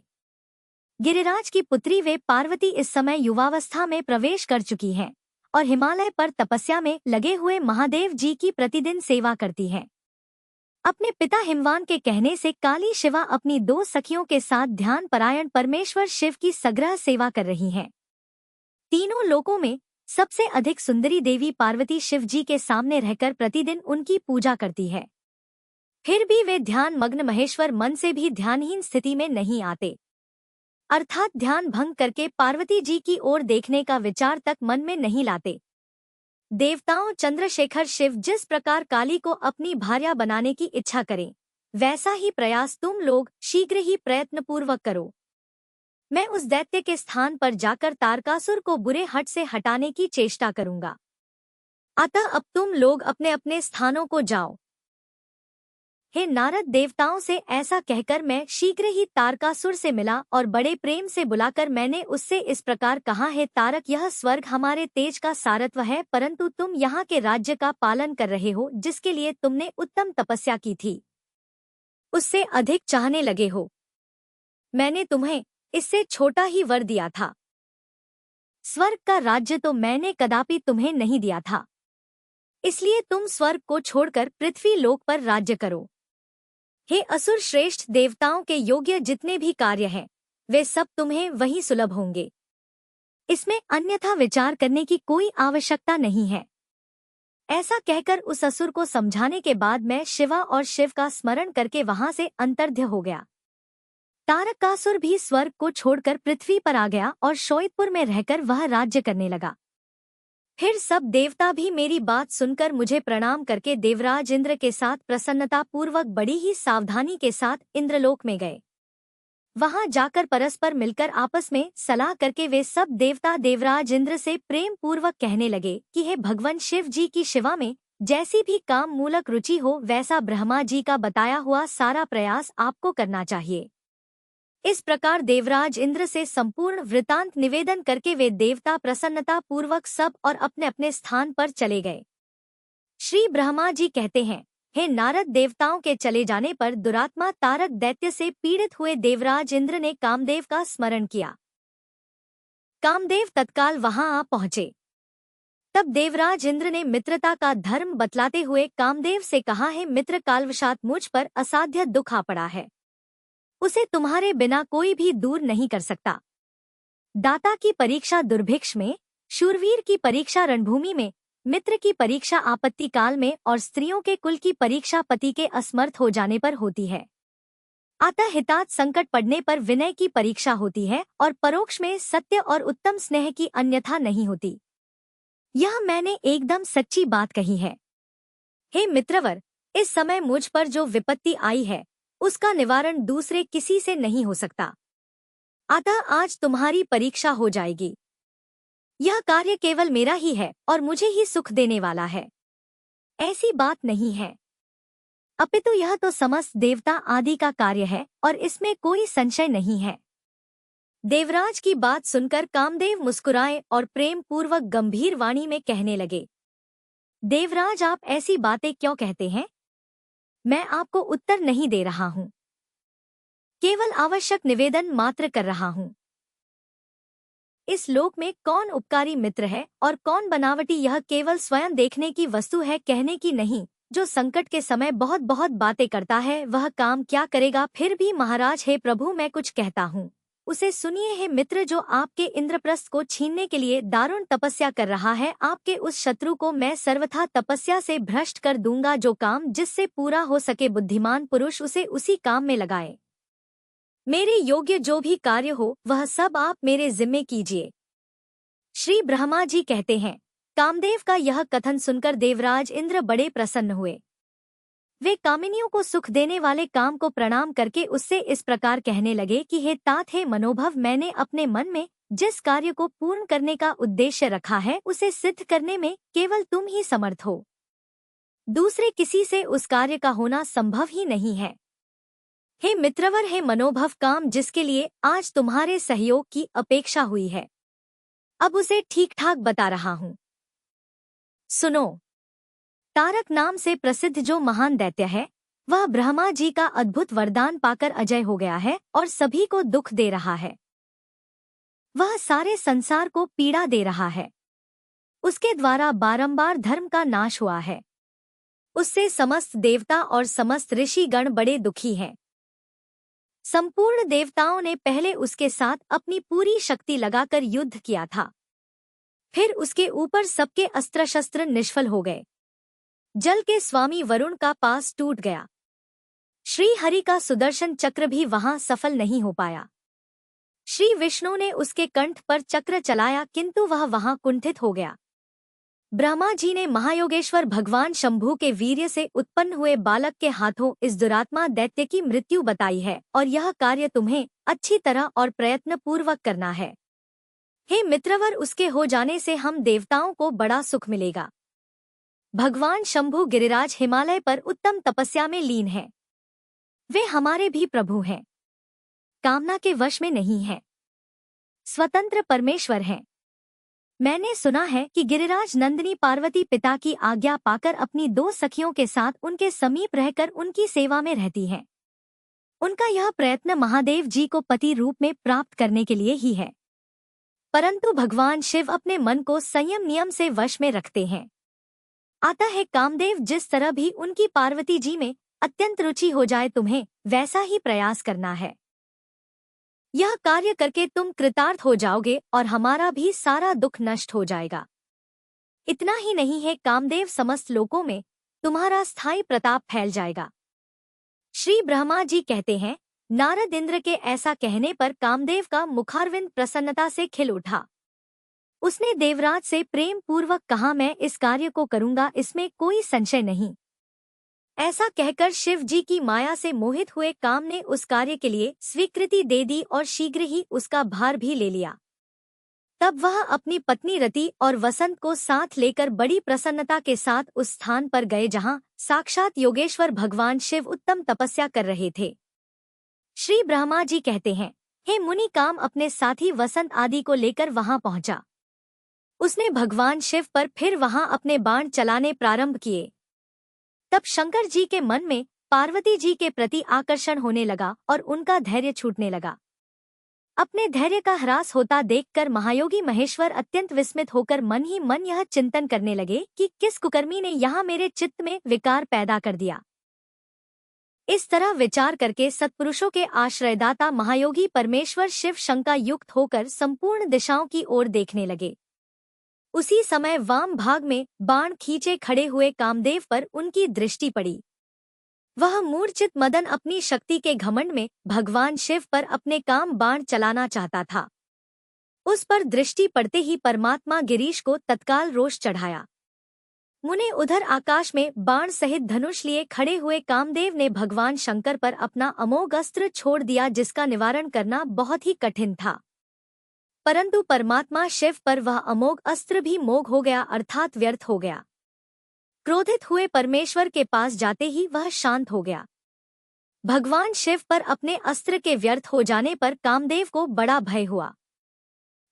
गिरिराज की पुत्री वे पार्वती इस समय युवावस्था में प्रवेश कर चुकी हैं और हिमालय पर तपस्या में लगे हुए महादेव जी की प्रतिदिन सेवा करती हैं। अपने पिता हिमवान के कहने से काली शिवा अपनी 2 सखियों के साथ ध्यान परायण परमेश्वर शिव की सग्रह सेवा कर रही हैं। तीनों लोकों में सबसे अधिक सुंदरी देवी पार्वती शिव जी के सामने रहकर प्रतिदिन उनकी पूजा करती है। फिर भी वे ध्यान मग्न महेश्वर मन से भी ध्यानहीन स्थिति में नहीं आते, अर्थात ध्यान भंग करके पार्वती जी की ओर देखने का विचार तक मन में नहीं लाते। देवताओं, चंद्रशेखर शिव जिस प्रकार काली को अपनी भार्या बनाने की इच्छा करें, वैसा ही प्रयास तुम लोग शीघ्र ही प्रयत्नपूर्वक करो। मैं उस दैत्य के स्थान पर जाकर तारकासुर को बुरे हट से हटाने की चेष्टा करूंगा। अतः अब तुम लोग अपने अपने स्थानों को जाओ। हे नारद, देवताओं से ऐसा कहकर मैं शीघ्र ही तारकासुर से मिला और बड़े प्रेम से बुलाकर मैंने उससे इस प्रकार कहा, है तारक, यह स्वर्ग हमारे तेज का सारत्व है, परंतु तुम यहाँ के राज्य का पालन कर रहे हो जिसके लिए तुमने उत्तम तपस्या की थी, उससे अधिक चाहने लगे हो। मैंने तुम्हें इससे छोटा ही वर दिया था। स्वर्ग का राज्य तो मैंने कदापि तुम्हें नहीं दिया था, इसलिए तुम स्वर्ग को छोड़कर पृथ्वी लोक पर राज्य करो। हे असुर श्रेष्ठ, देवताओं के योग्य जितने भी कार्य हैं वे सब तुम्हें वहीं सुलभ होंगे। इसमें अन्यथा विचार करने की कोई आवश्यकता नहीं है। ऐसा कहकर उस असुर को समझाने के बाद मैं शिवा और शिव का स्मरण करके वहां से अंतर्ध्य हो गया। तारकासुर भी स्वर्ग को छोड़कर पृथ्वी पर आ गया और शोइतपुर में रहकर वह राज्य करने लगा। फिर सब देवता भी मेरी बात सुनकर मुझे प्रणाम करके देवराज इंद्र के साथ प्रसन्नता पूर्वक बड़ी ही सावधानी के साथ इंद्रलोक में गए। वहां जाकर परस्पर मिलकर आपस में सलाह करके वे सब देवता देवराज इंद्र से प्रेम पूर्वक कहने लगे कि हे भगवान शिव जी की शिवा में जैसी भी काम मूलक रुचि हो वैसा ब्रह्मा जी का बताया हुआ सारा प्रयास आपको करना चाहिए। इस प्रकार देवराज इंद्र से संपूर्ण वृतांत निवेदन करके वे देवता प्रसन्नता पूर्वक सब और अपने अपने स्थान पर चले गए। श्री ब्रह्मा जी कहते हैं, हे नारद, देवताओं के चले जाने पर दुरात्मा तारक दैत्य से पीड़ित हुए देवराज इंद्र ने कामदेव का स्मरण किया। कामदेव तत्काल वहां आ पहुंचे। तब देवराज इंद्र ने मित्रता का धर्म बतलाते हुए कामदेव से कहा है, मित्र, कालवशात मुझ पर असाध्य दुख आ पड़ा है। उसे तुम्हारे बिना कोई भी दूर नहीं कर सकता। दाता की परीक्षा दुर्भिक्ष में, शूरवीर की परीक्षा रणभूमि में, मित्र की परीक्षा आपत्ति काल में और स्त्रियों के कुल की परीक्षा पति के असमर्थ हो जाने पर होती है। अतः हितात् संकट पड़ने पर विनय की परीक्षा होती है और परोक्ष में सत्य और उत्तम स्नेह की अन्यथा नहीं होती। यह मैंने एकदम सच्ची बात कही है। हे मित्रवर, इस समय मुझ पर जो विपत्ति आई है उसका निवारण दूसरे किसी से नहीं हो सकता। अतः आज तुम्हारी परीक्षा हो जाएगी। यह कार्य केवल मेरा ही है और मुझे ही सुख देने वाला है, ऐसी बात नहीं है, अपितु यह तो समस्त देवता आदि का कार्य है और इसमें कोई संशय नहीं है। देवराज की बात सुनकर कामदेव मुस्कुराए और प्रेम पूर्वक गंभीर वाणी में कहने लगे, देवराज, आप ऐसी बातें क्यों कहते हैं? मैं आपको उत्तर नहीं दे रहा हूँ, केवल आवश्यक निवेदन मात्र कर रहा हूँ। इस लोक में कौन उपकारी मित्र है और कौन बनावटी, यह केवल स्वयं देखने की वस्तु है, कहने की नहीं। जो संकट के समय बहुत बहुत बातें करता है वह काम क्या करेगा? फिर भी महाराज, हे प्रभु, मैं कुछ कहता हूँ, उसे सुनिए। हे मित्र, जो आपके इंद्रप्रस्थ को छीनने के लिए दारुण तपस्या कर रहा है, आपके उस शत्रु को मैं सर्वथा तपस्या से भ्रष्ट कर दूंगा। जो काम जिससे पूरा हो सके बुद्धिमान पुरुष उसे उसी काम में लगाए। मेरे योग्य जो भी कार्य हो वह सब आप मेरे जिम्मे कीजिए। श्री ब्रह्मा जी कहते हैं, कामदेव का यह कथन सुनकर देवराज इंद्र बड़े प्रसन्न हुए। वे कामिनियों को सुख देने वाले काम को प्रणाम करके उससे इस प्रकार कहने लगे कि हे तात, हे मनोभव, मैंने अपने मन में जिस कार्य को पूर्ण करने का उद्देश्य रखा है उसे सिद्ध करने में केवल तुम ही समर्थ हो। दूसरे किसी से उस कार्य का होना संभव ही नहीं है। हे मित्रवर, हे मनोभव, काम जिसके लिए आज तुम्हारे सहयोग की अपेक्षा हुई है, अब उसे ठीक ठाक बता रहा हूँ। सुनो। तारक नाम से प्रसिद्ध जो महान दैत्य है वह ब्रह्मा जी का अद्भुत वरदान पाकर अजय हो गया है और सभी को दुख दे रहा है। वह सारे संसार को पीड़ा दे रहा है। उसके द्वारा बारंबार धर्म का नाश हुआ है। उससे समस्त देवता और समस्त ऋषिगण बड़े दुखी हैं। संपूर्ण देवताओं ने पहले उसके साथ अपनी पूरी शक्ति लगाकर युद्ध किया था, फिर उसके ऊपर सबके अस्त्र शस्त्र निष्फल हो गए। जल के स्वामी वरुण का पास टूट गया। श्री हरि का सुदर्शन चक्र भी वहां सफल नहीं हो पाया। श्री विष्णु ने उसके कंठ पर चक्र चलाया किंतु वह वहां कुंठित हो गया। ब्रह्मा जी ने महायोगेश्वर भगवान शंभू के वीर्य से उत्पन्न हुए बालक के हाथों इस दुरात्मा दैत्य की मृत्यु बताई है और यह कार्य तुम्हें अच्छी तरह और प्रयत्न पूर्वक करना है। हे मित्रवर, उसके हो जाने से हम देवताओं को बड़ा सुख मिलेगा। भगवान शंभू गिरिराज हिमालय पर उत्तम तपस्या में लीन हैं। वे हमारे भी प्रभु हैं, कामना के वश में नहीं हैं, स्वतंत्र परमेश्वर हैं। मैंने सुना है कि गिरिराज नंदिनी पार्वती पिता की आज्ञा पाकर अपनी 2 सखियों के साथ उनके समीप रहकर उनकी सेवा में रहती हैं। उनका यह प्रयत्न महादेव जी को पति रूप में प्राप्त करने के लिए ही है, परंतु भगवान शिव अपने मन को संयम नियम से वश में रखते हैं। आता है कामदेव, जिस तरह भी उनकी पार्वती जी में अत्यंत रुचि हो जाए तुम्हें वैसा ही प्रयास करना है। यह कार्य करके तुम कृतार्थ हो जाओगे और हमारा भी सारा दुख नष्ट हो जाएगा। इतना ही नहीं है कामदेव, समस्त लोकों में तुम्हारा स्थायी प्रताप फैल जाएगा। श्री ब्रह्मा जी कहते हैं, नारद इंद्र के ऐसा कहने पर कामदेव का मुखारविंद प्रसन्नता से खिल उठा। उसने देवराज से प्रेम पूर्वक कहा, मैं इस कार्य को करूंगा, इसमें कोई संशय नहीं। ऐसा कहकर शिव जी की माया से मोहित हुए काम ने उस कार्य के लिए स्वीकृति दे दी और शीघ्र ही उसका भार भी ले लिया। तब वह अपनी पत्नी रति और वसंत को साथ लेकर बड़ी प्रसन्नता के साथ उस स्थान पर गए जहां साक्षात योगेश्वर भगवान शिव उत्तम तपस्या कर रहे थे। श्री ब्रह्मा जी कहते हैं, हे मुनि, काम अपने साथी वसंत आदि को लेकर वहां पहुंचा। उसने भगवान शिव पर फिर वहां अपने बाण चलाने प्रारंभ किए। तब शंकर जी के मन में पार्वती जी के प्रति आकर्षण होने लगा और उनका धैर्य छूटने लगा। अपने धैर्य का ह्रास होता देखकर महायोगी महेश्वर अत्यंत विस्मित होकर मन ही मन यह चिंतन करने लगे कि किस कुकर्मी ने यहाँ मेरे चित्त में विकार पैदा कर दिया। इस तरह विचार करके सत्पुरुषों के आश्रयदाता महायोगी परमेश्वर शिव शंका युक्त होकर संपूर्ण दिशाओं की ओर देखने लगे। उसी समय वाम भाग में बाण खींचे खड़े हुए कामदेव पर उनकी दृष्टि पड़ी। वह मूर्छित मदन अपनी शक्ति के घमंड में भगवान शिव पर अपने काम बाण चलाना चाहता था। उस पर दृष्टि पड़ते ही परमात्मा गिरीश को तत्काल रोष चढ़ाया। मुने उधर आकाश में बाण सहित धनुष लिए खड़े हुए कामदेव ने भगवान शंकर पर अपना अमोघ अस्त्र छोड़ दिया, जिसका निवारण करना बहुत ही कठिन था। परंतु परमात्मा शिव पर वह अमोघ अस्त्र भी मोघ हो गया, अर्थात व्यर्थ हो गया। क्रोधित हुए परमेश्वर के पास जाते ही वह शांत हो गया। भगवान शिव पर अपने अस्त्र के व्यर्थ हो जाने पर कामदेव को बड़ा भय हुआ।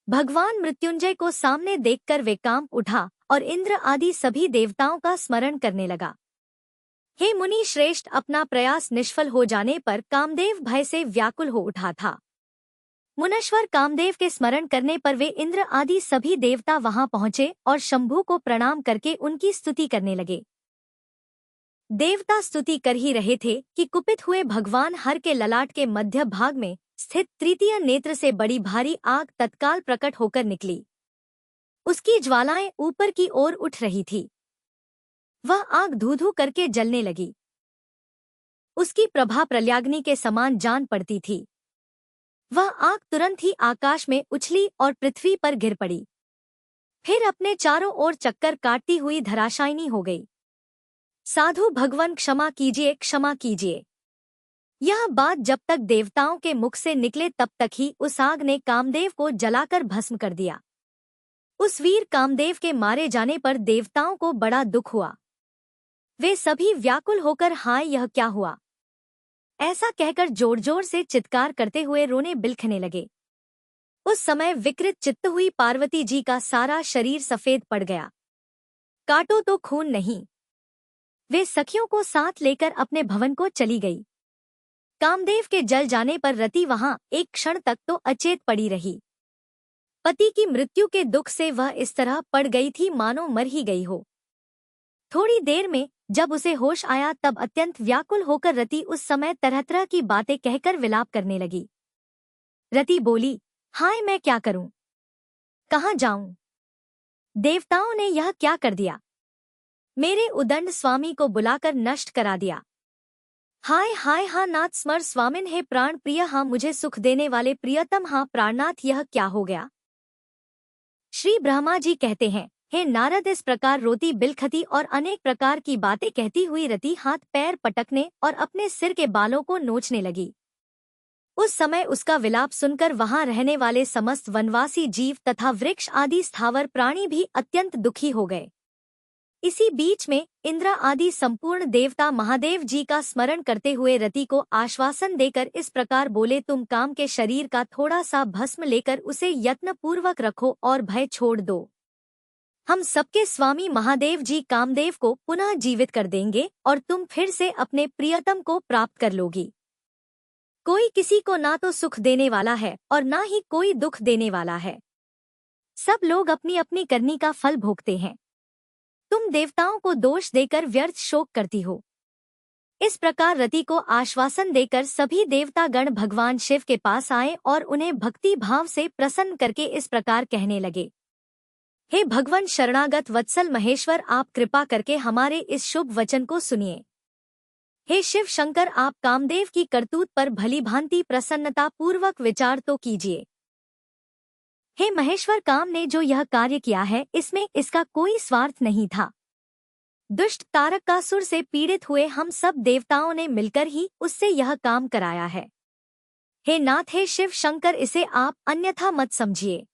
भगवान मृत्युंजय को सामने देखकर वे कांप उठा और इंद्र आदि सभी देवताओं का स्मरण करने लगा। हे मुनि श्रेष्ठ, अपना प्रयास निष्फल हो जाने पर कामदेव भय से व्याकुल हो उठा था। मुनीश्वर कामदेव के स्मरण करने पर वे इंद्र आदि सभी देवता वहां पहुंचे और शंभु को प्रणाम करके उनकी स्तुति करने लगे। देवता स्तुति कर ही रहे थे कि कुपित हुए भगवान हर के ललाट के मध्य भाग में स्थित तृतीय नेत्र से बड़ी भारी आग तत्काल प्रकट होकर निकली। उसकी ज्वालाएं ऊपर की ओर उठ रही थी। वह आग धू-धू करके जलने लगी। उसकी प्रभा प्रलयाग्नि के समान जान पड़ती थी। वह आग तुरंत ही आकाश में उछली और पृथ्वी पर गिर पड़ी। फिर अपने चारों ओर चक्कर काटती हुई धराशायिनी हो गई। साधु भगवान, क्षमा कीजिए, क्षमा कीजिए। यह बात जब तक देवताओं के मुख से निकले तब तक ही उस आग ने कामदेव को जलाकर भस्म कर दिया। उस वीर कामदेव के मारे जाने पर देवताओं को बड़ा दुख हुआ। वे सभी व्याकुल होकर हाय यह क्या हुआ, ऐसा कहकर जोर जोर से चित्कार करते हुए रोने बिलखने लगे। उस समय विकृत चित्त हुई पार्वती जी का सारा शरीर सफेद पड़ गया। काटो तो खून नहीं। वे सखियों को साथ लेकर अपने भवन को चली गई। कामदेव के जल जाने पर रति वहां एक क्षण तक तो अचेत पड़ी रही। पति की मृत्यु के दुख से वह इस तरह पड़ गई थी मानो मर ही गई हो। थोड़ी देर में जब उसे होश आया तब अत्यंत व्याकुल होकर रति उस समय तरह तरह की बातें कहकर विलाप करने लगी। रति बोली, हाय मैं क्या करूं, कहाँ जाऊं? देवताओं ने यह क्या कर दिया? मेरे उदंड स्वामी को बुलाकर नष्ट करा दिया। हाय हाय, हा नाथ स्मर स्वामिन, हे प्राण प्रिय, हाँ मुझे सुख देने वाले प्रियतम, हाँ प्राणनाथ, यह क्या हो गया? श्री ब्रह्मा जी कहते हैं, हे नारद, इस प्रकार रोती बिलखती और अनेक प्रकार की बातें कहती हुई रति हाथ पैर पटकने और अपने सिर के बालों को नोचने लगी। उस समय उसका विलाप सुनकर वहां रहने वाले समस्त वनवासी जीव तथा वृक्ष आदि स्थावर प्राणी भी अत्यंत दुखी हो गए। इसी बीच में इंद्र आदि संपूर्ण देवता महादेव जी का स्मरण करते हुए रति को आश्वासन देकर इस प्रकार बोले, तुम काम के शरीर का थोड़ा सा भस्म लेकर उसे यत्नपूर्वक रखो और भय छोड़ दो। हम सबके स्वामी महादेव जी कामदेव को पुनः जीवित कर देंगे और तुम फिर से अपने प्रियतम को प्राप्त कर लोगी। कोई किसी को ना तो सुख देने वाला है और ना ही कोई दुख देने वाला है। सब लोग अपनी अपनी करनी का फल भोगते हैं। तुम देवताओं को दोष देकर व्यर्थ शोक करती हो। इस प्रकार रति को आश्वासन देकर सभी देवतागण भगवान शिव के पास आए और उन्हें भक्ति भाव से प्रसन्न करके इस प्रकार कहने लगे, हे भगवान शरणागत वत्सल महेश्वर, आप कृपा करके हमारे इस शुभ वचन को सुनिए। हे शिव शंकर, आप कामदेव की करतूत पर भली भांति प्रसन्नता पूर्वक विचार तो कीजिए। हे महेश्वर, काम ने जो यह कार्य किया है इसमें इसका कोई स्वार्थ नहीं था। दुष्ट तारकासुर से पीड़ित हुए हम सब देवताओं ने मिलकर ही उससे यह काम कराया है। हे नाथ, हे शिव शंकर, इसे आप अन्यथा मत समझिए।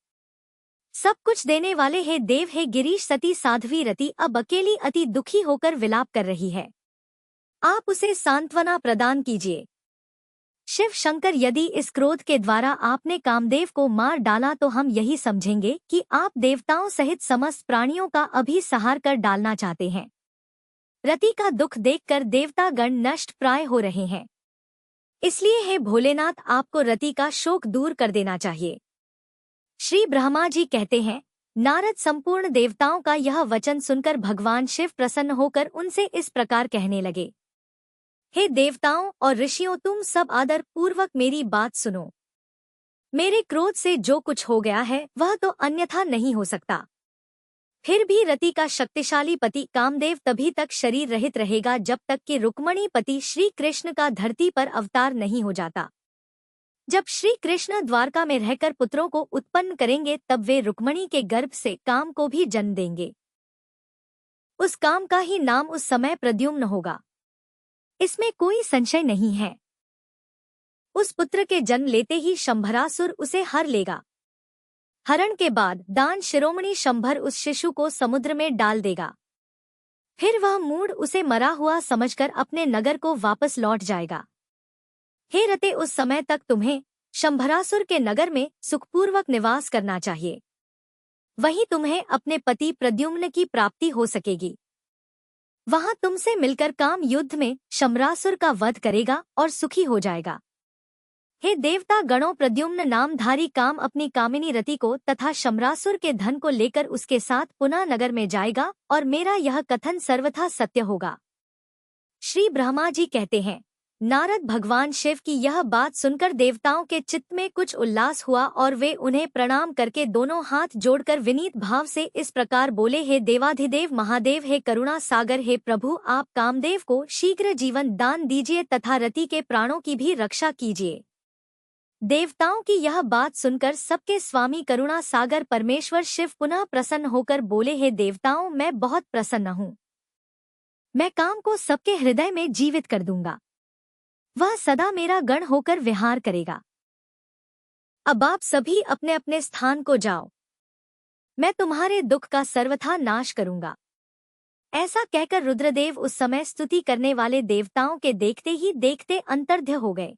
सब कुछ देने वाले हे देव, हे गिरीश, सती साध्वी रति अब अकेली अति दुखी होकर विलाप कर रही है। आप उसे सांत्वना प्रदान कीजिए। शिव शंकर, यदि इस क्रोध के द्वारा आपने कामदेव को मार डाला तो हम यही समझेंगे कि आप देवताओं सहित समस्त प्राणियों का अभी संहार कर डालना चाहते हैं। रति का दुख देखकर देवतागण नष्ट प्राय हो रहे हैं। इसलिए हे भोलेनाथ, आपको रति का शोक दूर कर देना चाहिए। श्री ब्रह्मा जी कहते हैं, नारद संपूर्ण देवताओं का यह वचन सुनकर भगवान शिव प्रसन्न होकर उनसे इस प्रकार कहने लगे, हे देवताओं और ऋषियों, तुम सब आदर पूर्वक मेरी बात सुनो। मेरे क्रोध से जो कुछ हो गया है वह तो अन्यथा नहीं हो सकता। फिर भी रति का शक्तिशाली पति कामदेव तभी तक शरीर रहित रहेगा जब तक कि रुक्मणी पति श्री कृष्ण का धरती पर अवतार नहीं हो जाता। जब श्री कृष्ण द्वारका में रहकर पुत्रों को उत्पन्न करेंगे तब वे रुक्मणी के गर्भ से काम को भी जन्म देंगे। उस काम का ही नाम उस समय प्रद्युम्न होगा, इसमें कोई संशय नहीं है। उस पुत्र के जन्म लेते ही शंभरासुर उसे हर लेगा। हरण के बाद दान शिरोमणि शंभर उस शिशु को समुद्र में डाल देगा। फिर वह मूढ़ उसे मरा हुआ समझकर अपने नगर को वापस लौट जाएगा। हे रते, उस समय तक तुम्हें शंभरासुर के नगर में सुखपूर्वक निवास करना चाहिए। वहीं तुम्हें अपने पति प्रद्युम्न की प्राप्ति हो सकेगी। वहां तुमसे मिलकर काम युद्ध में शंभरासुर का वध करेगा और सुखी हो जाएगा। हे देवता गणों, प्रद्युम्न नामधारी काम अपनी कामिनी रति को तथा शंभरासुर के धन को लेकर उसके साथ पुनः नगर में जाएगा और मेरा यह कथन सर्वथा सत्य होगा। श्री ब्रह्मा जी कहते हैं, नारद भगवान शिव की यह बात सुनकर देवताओं के चित्त में कुछ उल्लास हुआ और वे उन्हें प्रणाम करके दोनों हाथ जोड़कर विनीत भाव से इस प्रकार बोले, हे देवाधिदेव महादेव, हे करुणा सागर, हे प्रभु, आप कामदेव को शीघ्र जीवन दान दीजिए तथा रति के प्राणों की भी रक्षा कीजिए। देवताओं की यह बात सुनकर सबके स्वामी करुणा सागर परमेश्वर शिव पुनः प्रसन्न होकर बोले, हे देवताओं, मैं बहुत प्रसन्न हूँ। मैं काम को सबके हृदय में जीवित कर दूंगा। वह सदा मेरा गण होकर विहार करेगा। अब आप सभी अपने अपने स्थान को जाओ। मैं तुम्हारे दुख का सर्वथा नाश करूंगा। ऐसा कहकर रुद्रदेव उस समय स्तुति करने वाले देवताओं के देखते ही देखते अंतर्ध्य हो गए।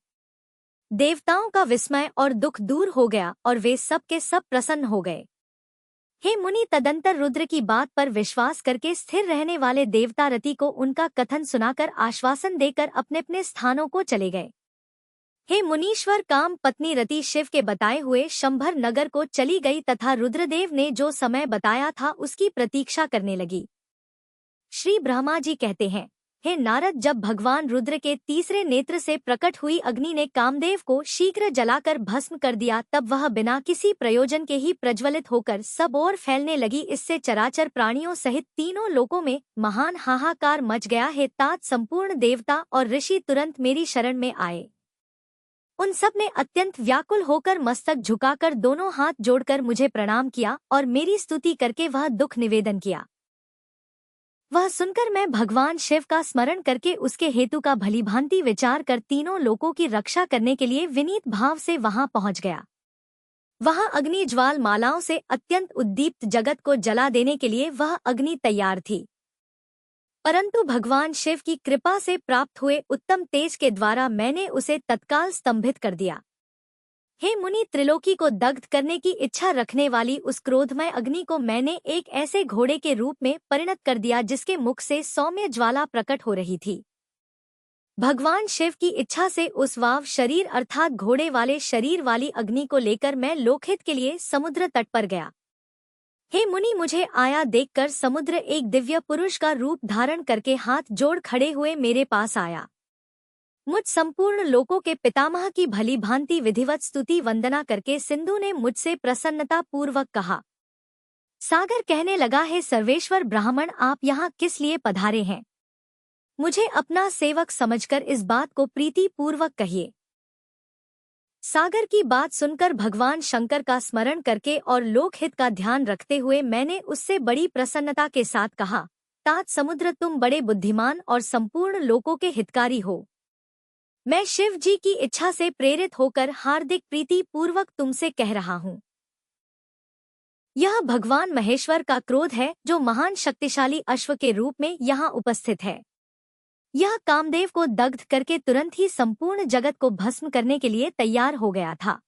देवताओं का विस्मय और दुख दूर हो गया और वे सब के सब प्रसन्न हो गए। हे मुनि, तदंतर रुद्र की बात पर विश्वास करके स्थिर रहने वाले देवता रति को उनका कथन सुनाकर आश्वासन देकर अपने अपने स्थानों को चले गए। हे मुनीश्वर, काम पत्नी रति शिव के बताए हुए शंभर नगर को चली गई तथा रुद्रदेव ने जो समय बताया था उसकी प्रतीक्षा करने लगी। श्री ब्रह्मा जी कहते हैं, हे नारद, जब भगवान रुद्र के तीसरे नेत्र से प्रकट हुई अग्नि ने कामदेव को शीघ्र जलाकर भस्म कर दिया, तब वह बिना किसी प्रयोजन के ही प्रज्वलित होकर सब ओर फैलने लगी। इससे चराचर प्राणियों सहित तीनों लोकों में महान हाहाकार मच गया। हे तात, संपूर्ण देवता और ऋषि तुरंत मेरी शरण में आए। उन सब ने अत्यंत व्याकुल होकर मस्तक झुकाकर दोनों हाथ जोड़कर मुझे प्रणाम किया और मेरी स्तुति करके वह दुख निवेदन किया। वह सुनकर मैं भगवान शिव का स्मरण करके उसके हेतु का भलीभांति विचार कर तीनों लोकों की रक्षा करने के लिए विनीत भाव से वहां पहुंच गया। वहां अग्नि ज्वाल मालाओं से अत्यंत उद्दीप्त जगत को जला देने के लिए वह अग्नि तैयार थी, परंतु भगवान शिव की कृपा से प्राप्त हुए उत्तम तेज के द्वारा मैंने उसे तत्काल स्तंभित कर दिया। हे मुनि, त्रिलोकी को दग्ध करने की इच्छा रखने वाली उस क्रोधमय अग्नि को मैंने एक ऐसे घोड़े के रूप में परिणत कर दिया जिसके मुख से सौम्य ज्वाला प्रकट हो रही थी। भगवान शिव की इच्छा से उस वाव शरीर अर्थात घोड़े वाले शरीर वाली अग्नि को लेकर मैं लोकहित के लिए समुद्र तट पर गया। हे मुनि, मुझे आया देखकर समुद्र एक दिव्य पुरुष का रूप धारण करके हाथ जोड़ खड़े हुए मेरे पास आया। मुझ संपूर्ण लोकों के पितामह की भली भांति विधिवत स्तुति वंदना करके सिंधु ने मुझसे प्रसन्नता पूर्वक कहा। सागर कहने लगा, हे सर्वेश्वर ब्राह्मण, आप यहाँ किस लिए पधारे हैं? मुझे अपना सेवक समझकर इस बात को प्रीति पूर्वक कहिए। सागर की बात सुनकर भगवान शंकर का स्मरण करके और लोकहित का ध्यान रखते हुए मैंने उससे बड़ी प्रसन्नता के साथ कहा, तात समुद्र, तुम बड़े बुद्धिमान और संपूर्ण लोकों के हितकारी हो। मैं शिव जी की इच्छा से प्रेरित होकर हार्दिक प्रीति पूर्वक तुमसे कह रहा हूँ। यह भगवान महेश्वर का क्रोध है जो महान शक्तिशाली अश्व के रूप में यहाँ उपस्थित है। यह कामदेव को दग्ध करके तुरंत ही संपूर्ण जगत को भस्म करने के लिए तैयार हो गया था।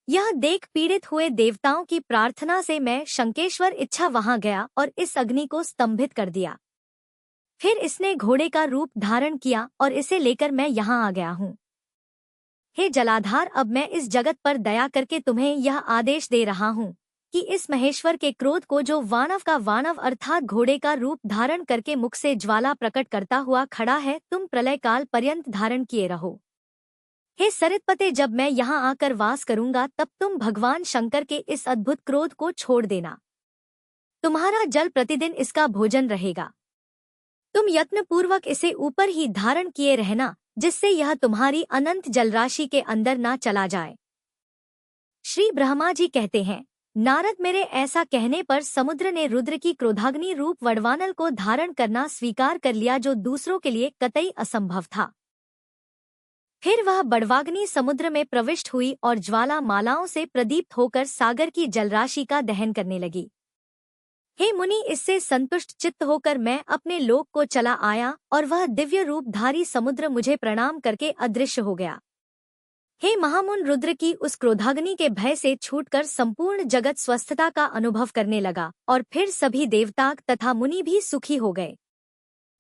यह देख पीड़ित हुए देवताओं की प्रार्थना से मैं शंकेश्वर इच्छा वहां गया और इस अग्नि को स्तंभित कर दिया। फिर इसने घोड़े का रूप धारण किया और इसे लेकर मैं यहाँ आ गया हूँ। हे जलाधार, अब मैं इस जगत पर दया करके तुम्हें यह आदेश दे रहा हूँ कि इस महेश्वर के क्रोध को, जो वानव का वानव अर्थात घोड़े का रूप धारण करके मुख से ज्वाला प्रकट करता हुआ खड़ा है, तुम प्रलय काल पर्यंत धारण किए रहो। हे सरितपते, जब मैं यहाँ आकर वास करूंगा तब तुम भगवान शंकर के इस अद्भुत क्रोध को छोड़ देना। तुम्हारा जल प्रतिदिन इसका भोजन रहेगा। तुम यत्नपूर्वक इसे ऊपर ही धारण किए रहना, जिससे यह तुम्हारी अनंत जलराशि के अंदर ना चला जाए। श्री ब्रह्मा जी कहते हैं, नारद, मेरे ऐसा कहने पर समुद्र ने रुद्र की क्रोधाग्नि रूप वडवानल को धारण करना स्वीकार कर लिया, जो दूसरों के लिए कतई असंभव था। फिर वह बड़वाग्नि समुद्र में प्रविष्ट हुई और ज्वाला मालाओं से प्रदीप्त होकर सागर की जलराशि का दहन करने लगी। हे मुनि, इससे संतुष्ट चित्त होकर मैं अपने लोक को चला आया और वह दिव्य रूपधारी समुद्र मुझे प्रणाम करके अदृश्य हो गया। हे महामुन, रुद्र की उस क्रोधाग्नि के भय से छूटकर संपूर्ण जगत स्वस्थता का अनुभव करने लगा और फिर सभी देवता तथा मुनि भी सुखी हो गए।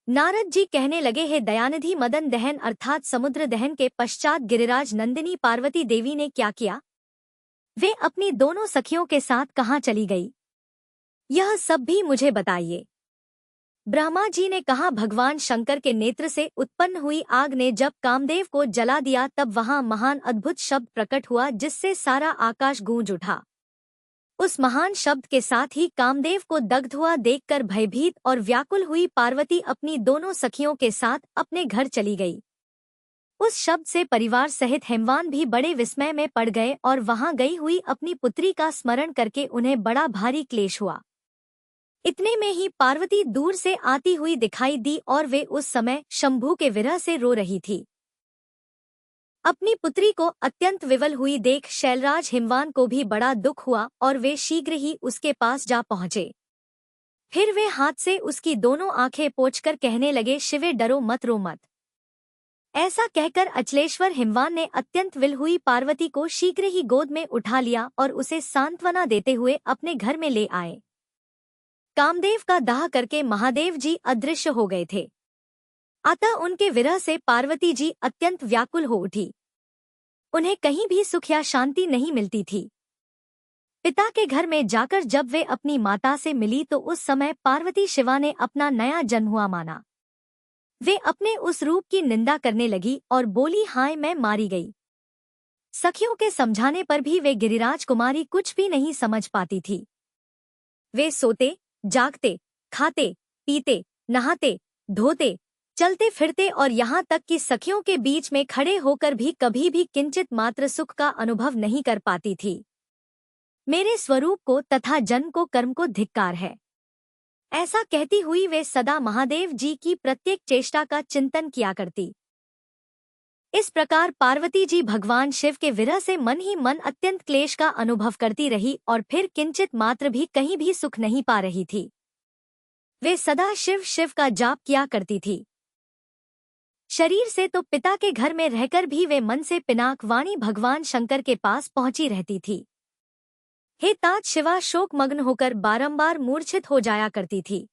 नारद जी कहने लगे, हे दयानिधि, मदन दहन अर्थात समुद्र दहन के पश्चात गिरिराज नंदिनी पार्वती देवी ने क्या किया? वे अपनी दोनों सखियों के साथ कहाँ चली गई? यह सब भी मुझे बताइए। ब्रह्मा जी ने कहा, भगवान शंकर के नेत्र से उत्पन्न हुई आग ने जब कामदेव को जला दिया तब वहां महान अद्भुत शब्द प्रकट हुआ, जिससे सारा आकाश गूंज उठा। उस महान शब्द के साथ ही कामदेव को दग्ध हुआ देखकर भयभीत और व्याकुल हुई पार्वती अपनी दोनों सखियों के साथ अपने घर चली गई। उस शब्द से परिवार सहित हेमवान भी बड़े विस्मय में पड़ गए और वहां गई हुई अपनी पुत्री का स्मरण करके उन्हें बड़ा भारी क्लेश हुआ। इतने में ही पार्वती दूर से आती हुई दिखाई दी और वे उस समय शंभू के विरह से रो रही थी। अपनी पुत्री को अत्यंत विवल हुई देख शैलराज हिमवान को भी बड़ा दुख हुआ और वे शीघ्र ही उसके पास जा पहुंचे। फिर वे हाथ से उसकी दोनों आंखें पोंछकर कहने लगे, शिवे, डरो मत, रो मत। ऐसा कहकर अचलेश्वर हिमवान ने अत्यंत विल हुई पार्वती को शीघ्र ही गोद में उठा लिया और उसे सांत्वना देते हुए अपने घर में ले आए। कामदेव का दाह करके महादेव जी अदृश्य हो गए थे, अतः उनके विरह से पार्वती जी अत्यंत व्याकुल हो उठी। उन्हें कहीं भी सुख या शांति नहीं मिलती थी। पिता के घर में जाकर जब वे अपनी माता से मिली तो उस समय पार्वती शिवा ने अपना नया जन्म हुआ माना। वे अपने उस रूप की निंदा करने लगी और बोली, हाय, मैं मारी गई। सखियों के समझाने पर भी वे गिरिराज कुमारी कुछ भी नहीं समझ पाती थी। वे सोते, जागते, खाते, पीते, नहाते, धोते, चलते फिरते और यहाँ तक कि सखियों के बीच में खड़े होकर भी कभी भी किंचित मात्र सुख का अनुभव नहीं कर पाती थी। मेरे स्वरूप को तथा जन्म को, कर्म को धिक्कार है। ऐसा कहती हुई वे सदा महादेव जी की प्रत्येक चेष्टा का चिंतन किया करती। इस प्रकार पार्वती जी भगवान शिव के विरह से मन ही मन अत्यंत क्लेश का अनुभव करती रही और फिर किंचित मात्र भी कहीं भी सुख नहीं पा रही थी। वे सदा शिव शिव का जाप किया करती थी। शरीर से तो पिता के घर में रहकर भी वे मन से पिनाक वाणी भगवान शंकर के पास पहुंची रहती थी। हे तात शिवा, शोकमग्न होकर बारंबार मूर्छित हो जाया करती थी।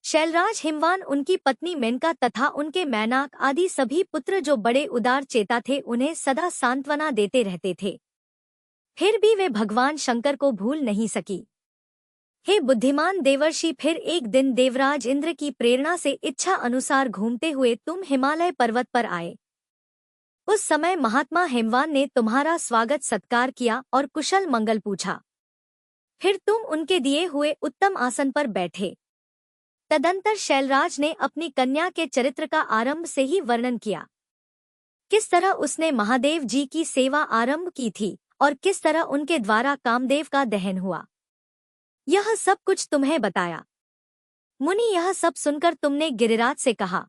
शैलराज हिमवान, उनकी पत्नी मेनका तथा उनके मैनाक आदि सभी पुत्र जो बड़े उदार चेता थे, उन्हें सदा सांत्वना देते रहते थे। फिर भी वे भगवान शंकर को भूल नहीं सकी। हे बुद्धिमान देवर्षि, फिर एक दिन देवराज इंद्र की प्रेरणा से इच्छा अनुसार घूमते हुए तुम हिमालय पर्वत पर आए। उस समय महात्मा हेमवान ने तुम्हारा स्वागत सत्कार किया और कुशल मंगल पूछा। फिर तुम उनके दिए हुए उत्तम आसन पर बैठे। तदंतर शैलराज ने अपनी कन्या के चरित्र का आरंभ से ही वर्णन किया। किस तरह उसने महादेव जी की सेवा आरंभ की थी और किस तरह उनके द्वारा कामदेव का दहन हुआ, यह सब कुछ तुम्हें बताया। मुनि, यह सब सुनकर तुमने गिरिराज से कहा,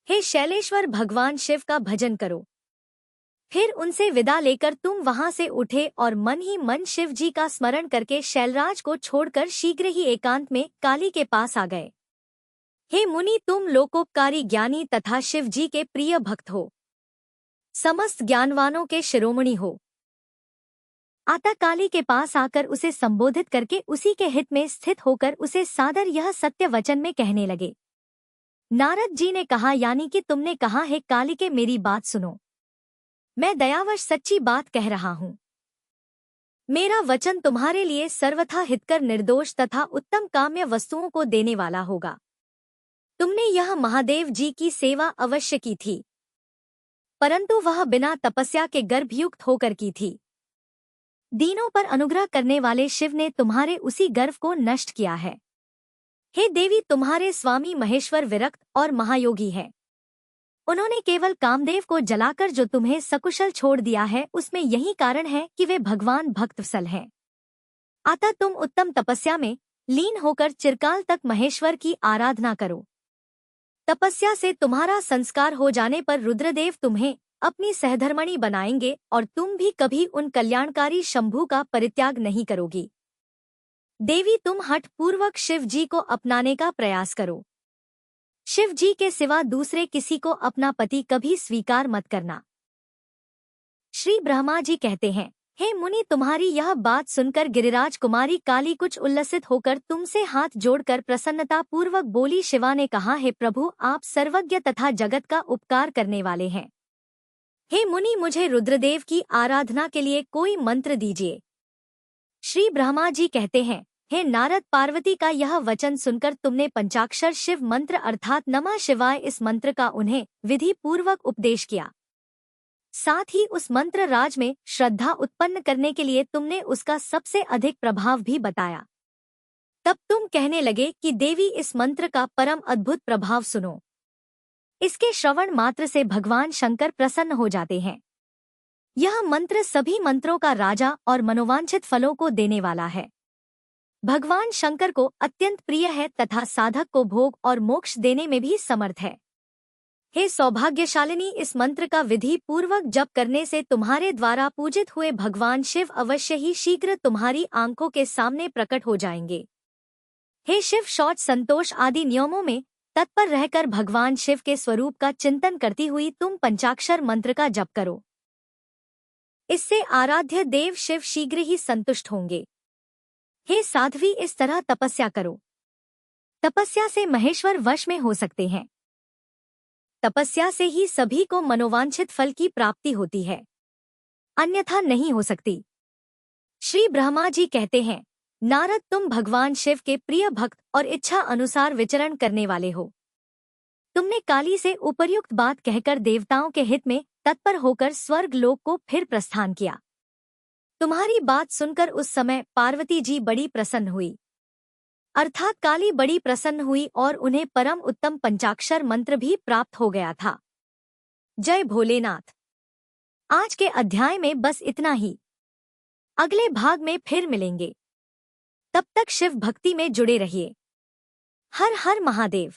हे शैलेश्वर, भगवान शिव का भजन करो। फिर उनसे विदा लेकर तुम वहां से उठे और मन ही मन शिव जी का स्मरण करके शैलराज को छोड़कर शीघ्र ही एकांत में काली के पास आ गए। हे मुनि, तुम लोकोपकारी ज्ञानी तथा शिव जी के प्रिय भक्त हो, समस्त ज्ञानवानों के शिरोमणि हो। आता काली के पास आकर उसे संबोधित करके उसी के हित में स्थित होकर उसे सादर यह सत्य वचन में कहने लगे। नारद जी ने कहा, यानी कि तुमने कहा है काली के, मेरी बात सुनो। मैं दयावश सच्ची बात कह रहा हूँ। मेरा वचन तुम्हारे लिए सर्वथा हितकर, निर्दोष तथा उत्तम काम्य वस्तुओं को देने वाला होगा। तुमने यह महादेव जी की सेवा अवश्य की थी, परंतु वह बिना तपस्या के गर्भयुक्त होकर की थी। दीनों पर अनुग्रह करने वाले शिव ने तुम्हारे उसी गर्व को नष्ट किया है। हे देवी, तुम्हारे स्वामी महेश्वर विरक्त और महायोगी हैं। उन्होंने केवल कामदेव को जलाकर जो तुम्हें सकुशल छोड़ दिया है, उसमें यही कारण है कि वे भगवान भक्तवत्सल हैं। अतः तुम उत्तम तपस्या में लीन होकर चिरकाल तक महेश्वर की आराधना करो। तपस्या से तुम्हारा संस्कार हो जाने पर रुद्रदेव तुम्हें अपनी सहधर्मणी बनाएंगे और तुम भी कभी उन कल्याणकारी शंभु का परित्याग नहीं करोगी। देवी, तुम हठ पूर्वक शिव जी को अपनाने का प्रयास करो। शिव जी के सिवा दूसरे किसी को अपना पति कभी स्वीकार मत करना। श्री ब्रह्मा जी कहते हैं, हे मुनि, तुम्हारी यह बात सुनकर गिरिराज कुमारी काली कुछ उल्लसित होकर तुमसे हाथ जोड़कर प्रसन्नता पूर्वक बोली। शिवा ने कहा, हे प्रभु, आप सर्वज्ञ तथा जगत का उपकार करने वाले हैं। हे मुनि, मुझे रुद्रदेव की आराधना के लिए कोई मंत्र दीजिए। श्री ब्रह्मा जी कहते हैं, हे नारद, पार्वती का यह वचन सुनकर तुमने पंचाक्षर शिव मंत्र अर्थात नमः शिवाय इस मंत्र का उन्हें विधि पूर्वक उपदेश किया। साथ ही उस मंत्र राज में श्रद्धा उत्पन्न करने के लिए तुमने उसका सबसे अधिक प्रभाव भी बताया। तब तुम कहने लगे कि देवी, इस मंत्र का परम अद्भुत प्रभाव सुनो। इसके श्रवण मात्र से भगवान शंकर प्रसन्न हो जाते हैं। यह मंत्र सभी मंत्रों का राजा और मनोवांछित फलों को देने वाला है। भगवान शंकर को अत्यंत प्रिय है तथा साधक को भोग और मोक्ष देने में भी समर्थ है। हे सौभाग्यशालिनी, इस मंत्र का विधि पूर्वक जप करने से तुम्हारे द्वारा पूजित हुए भगवान शिव अवश्य ही शीघ्र तुम्हारी आंखों के सामने प्रकट हो जाएंगे। हे शिव, शौच, संतोष आदि नियमों में तत्पर रहकर भगवान शिव के स्वरूप का चिंतन करती हुई तुम पंचाक्षर मंत्र का जप करो। इससे आराध्य देव शिव शीघ्र ही संतुष्ट होंगे। हे साध्वी, इस तरह तपस्या करो। तपस्या से महेश्वर वश में हो सकते हैं। तपस्या से ही सभी को मनोवांछित फल की प्राप्ति होती है, अन्यथा नहीं हो सकती। श्री ब्रह्मा जी कहते हैं, नारद, तुम भगवान शिव के प्रिय भक्त और इच्छा अनुसार विचरण करने वाले हो। तुमने काली से उपर्युक्त बात कहकर देवताओं के हित में तत्पर होकर स्वर्ग लोक को फिर प्रस्थान किया। तुम्हारी बात सुनकर उस समय पार्वती जी बड़ी प्रसन्न हुई, अर्थात काली बड़ी प्रसन्न हुई और उन्हें परम उत्तम पंचाक्षर मंत्र भी प्राप्त हो गया था। जय भोलेनाथ। आज के अध्याय में बस इतना ही। अगले भाग में फिर मिलेंगे। तब तक शिव भक्ति में जुड़े रहिए। हर हर महादेव।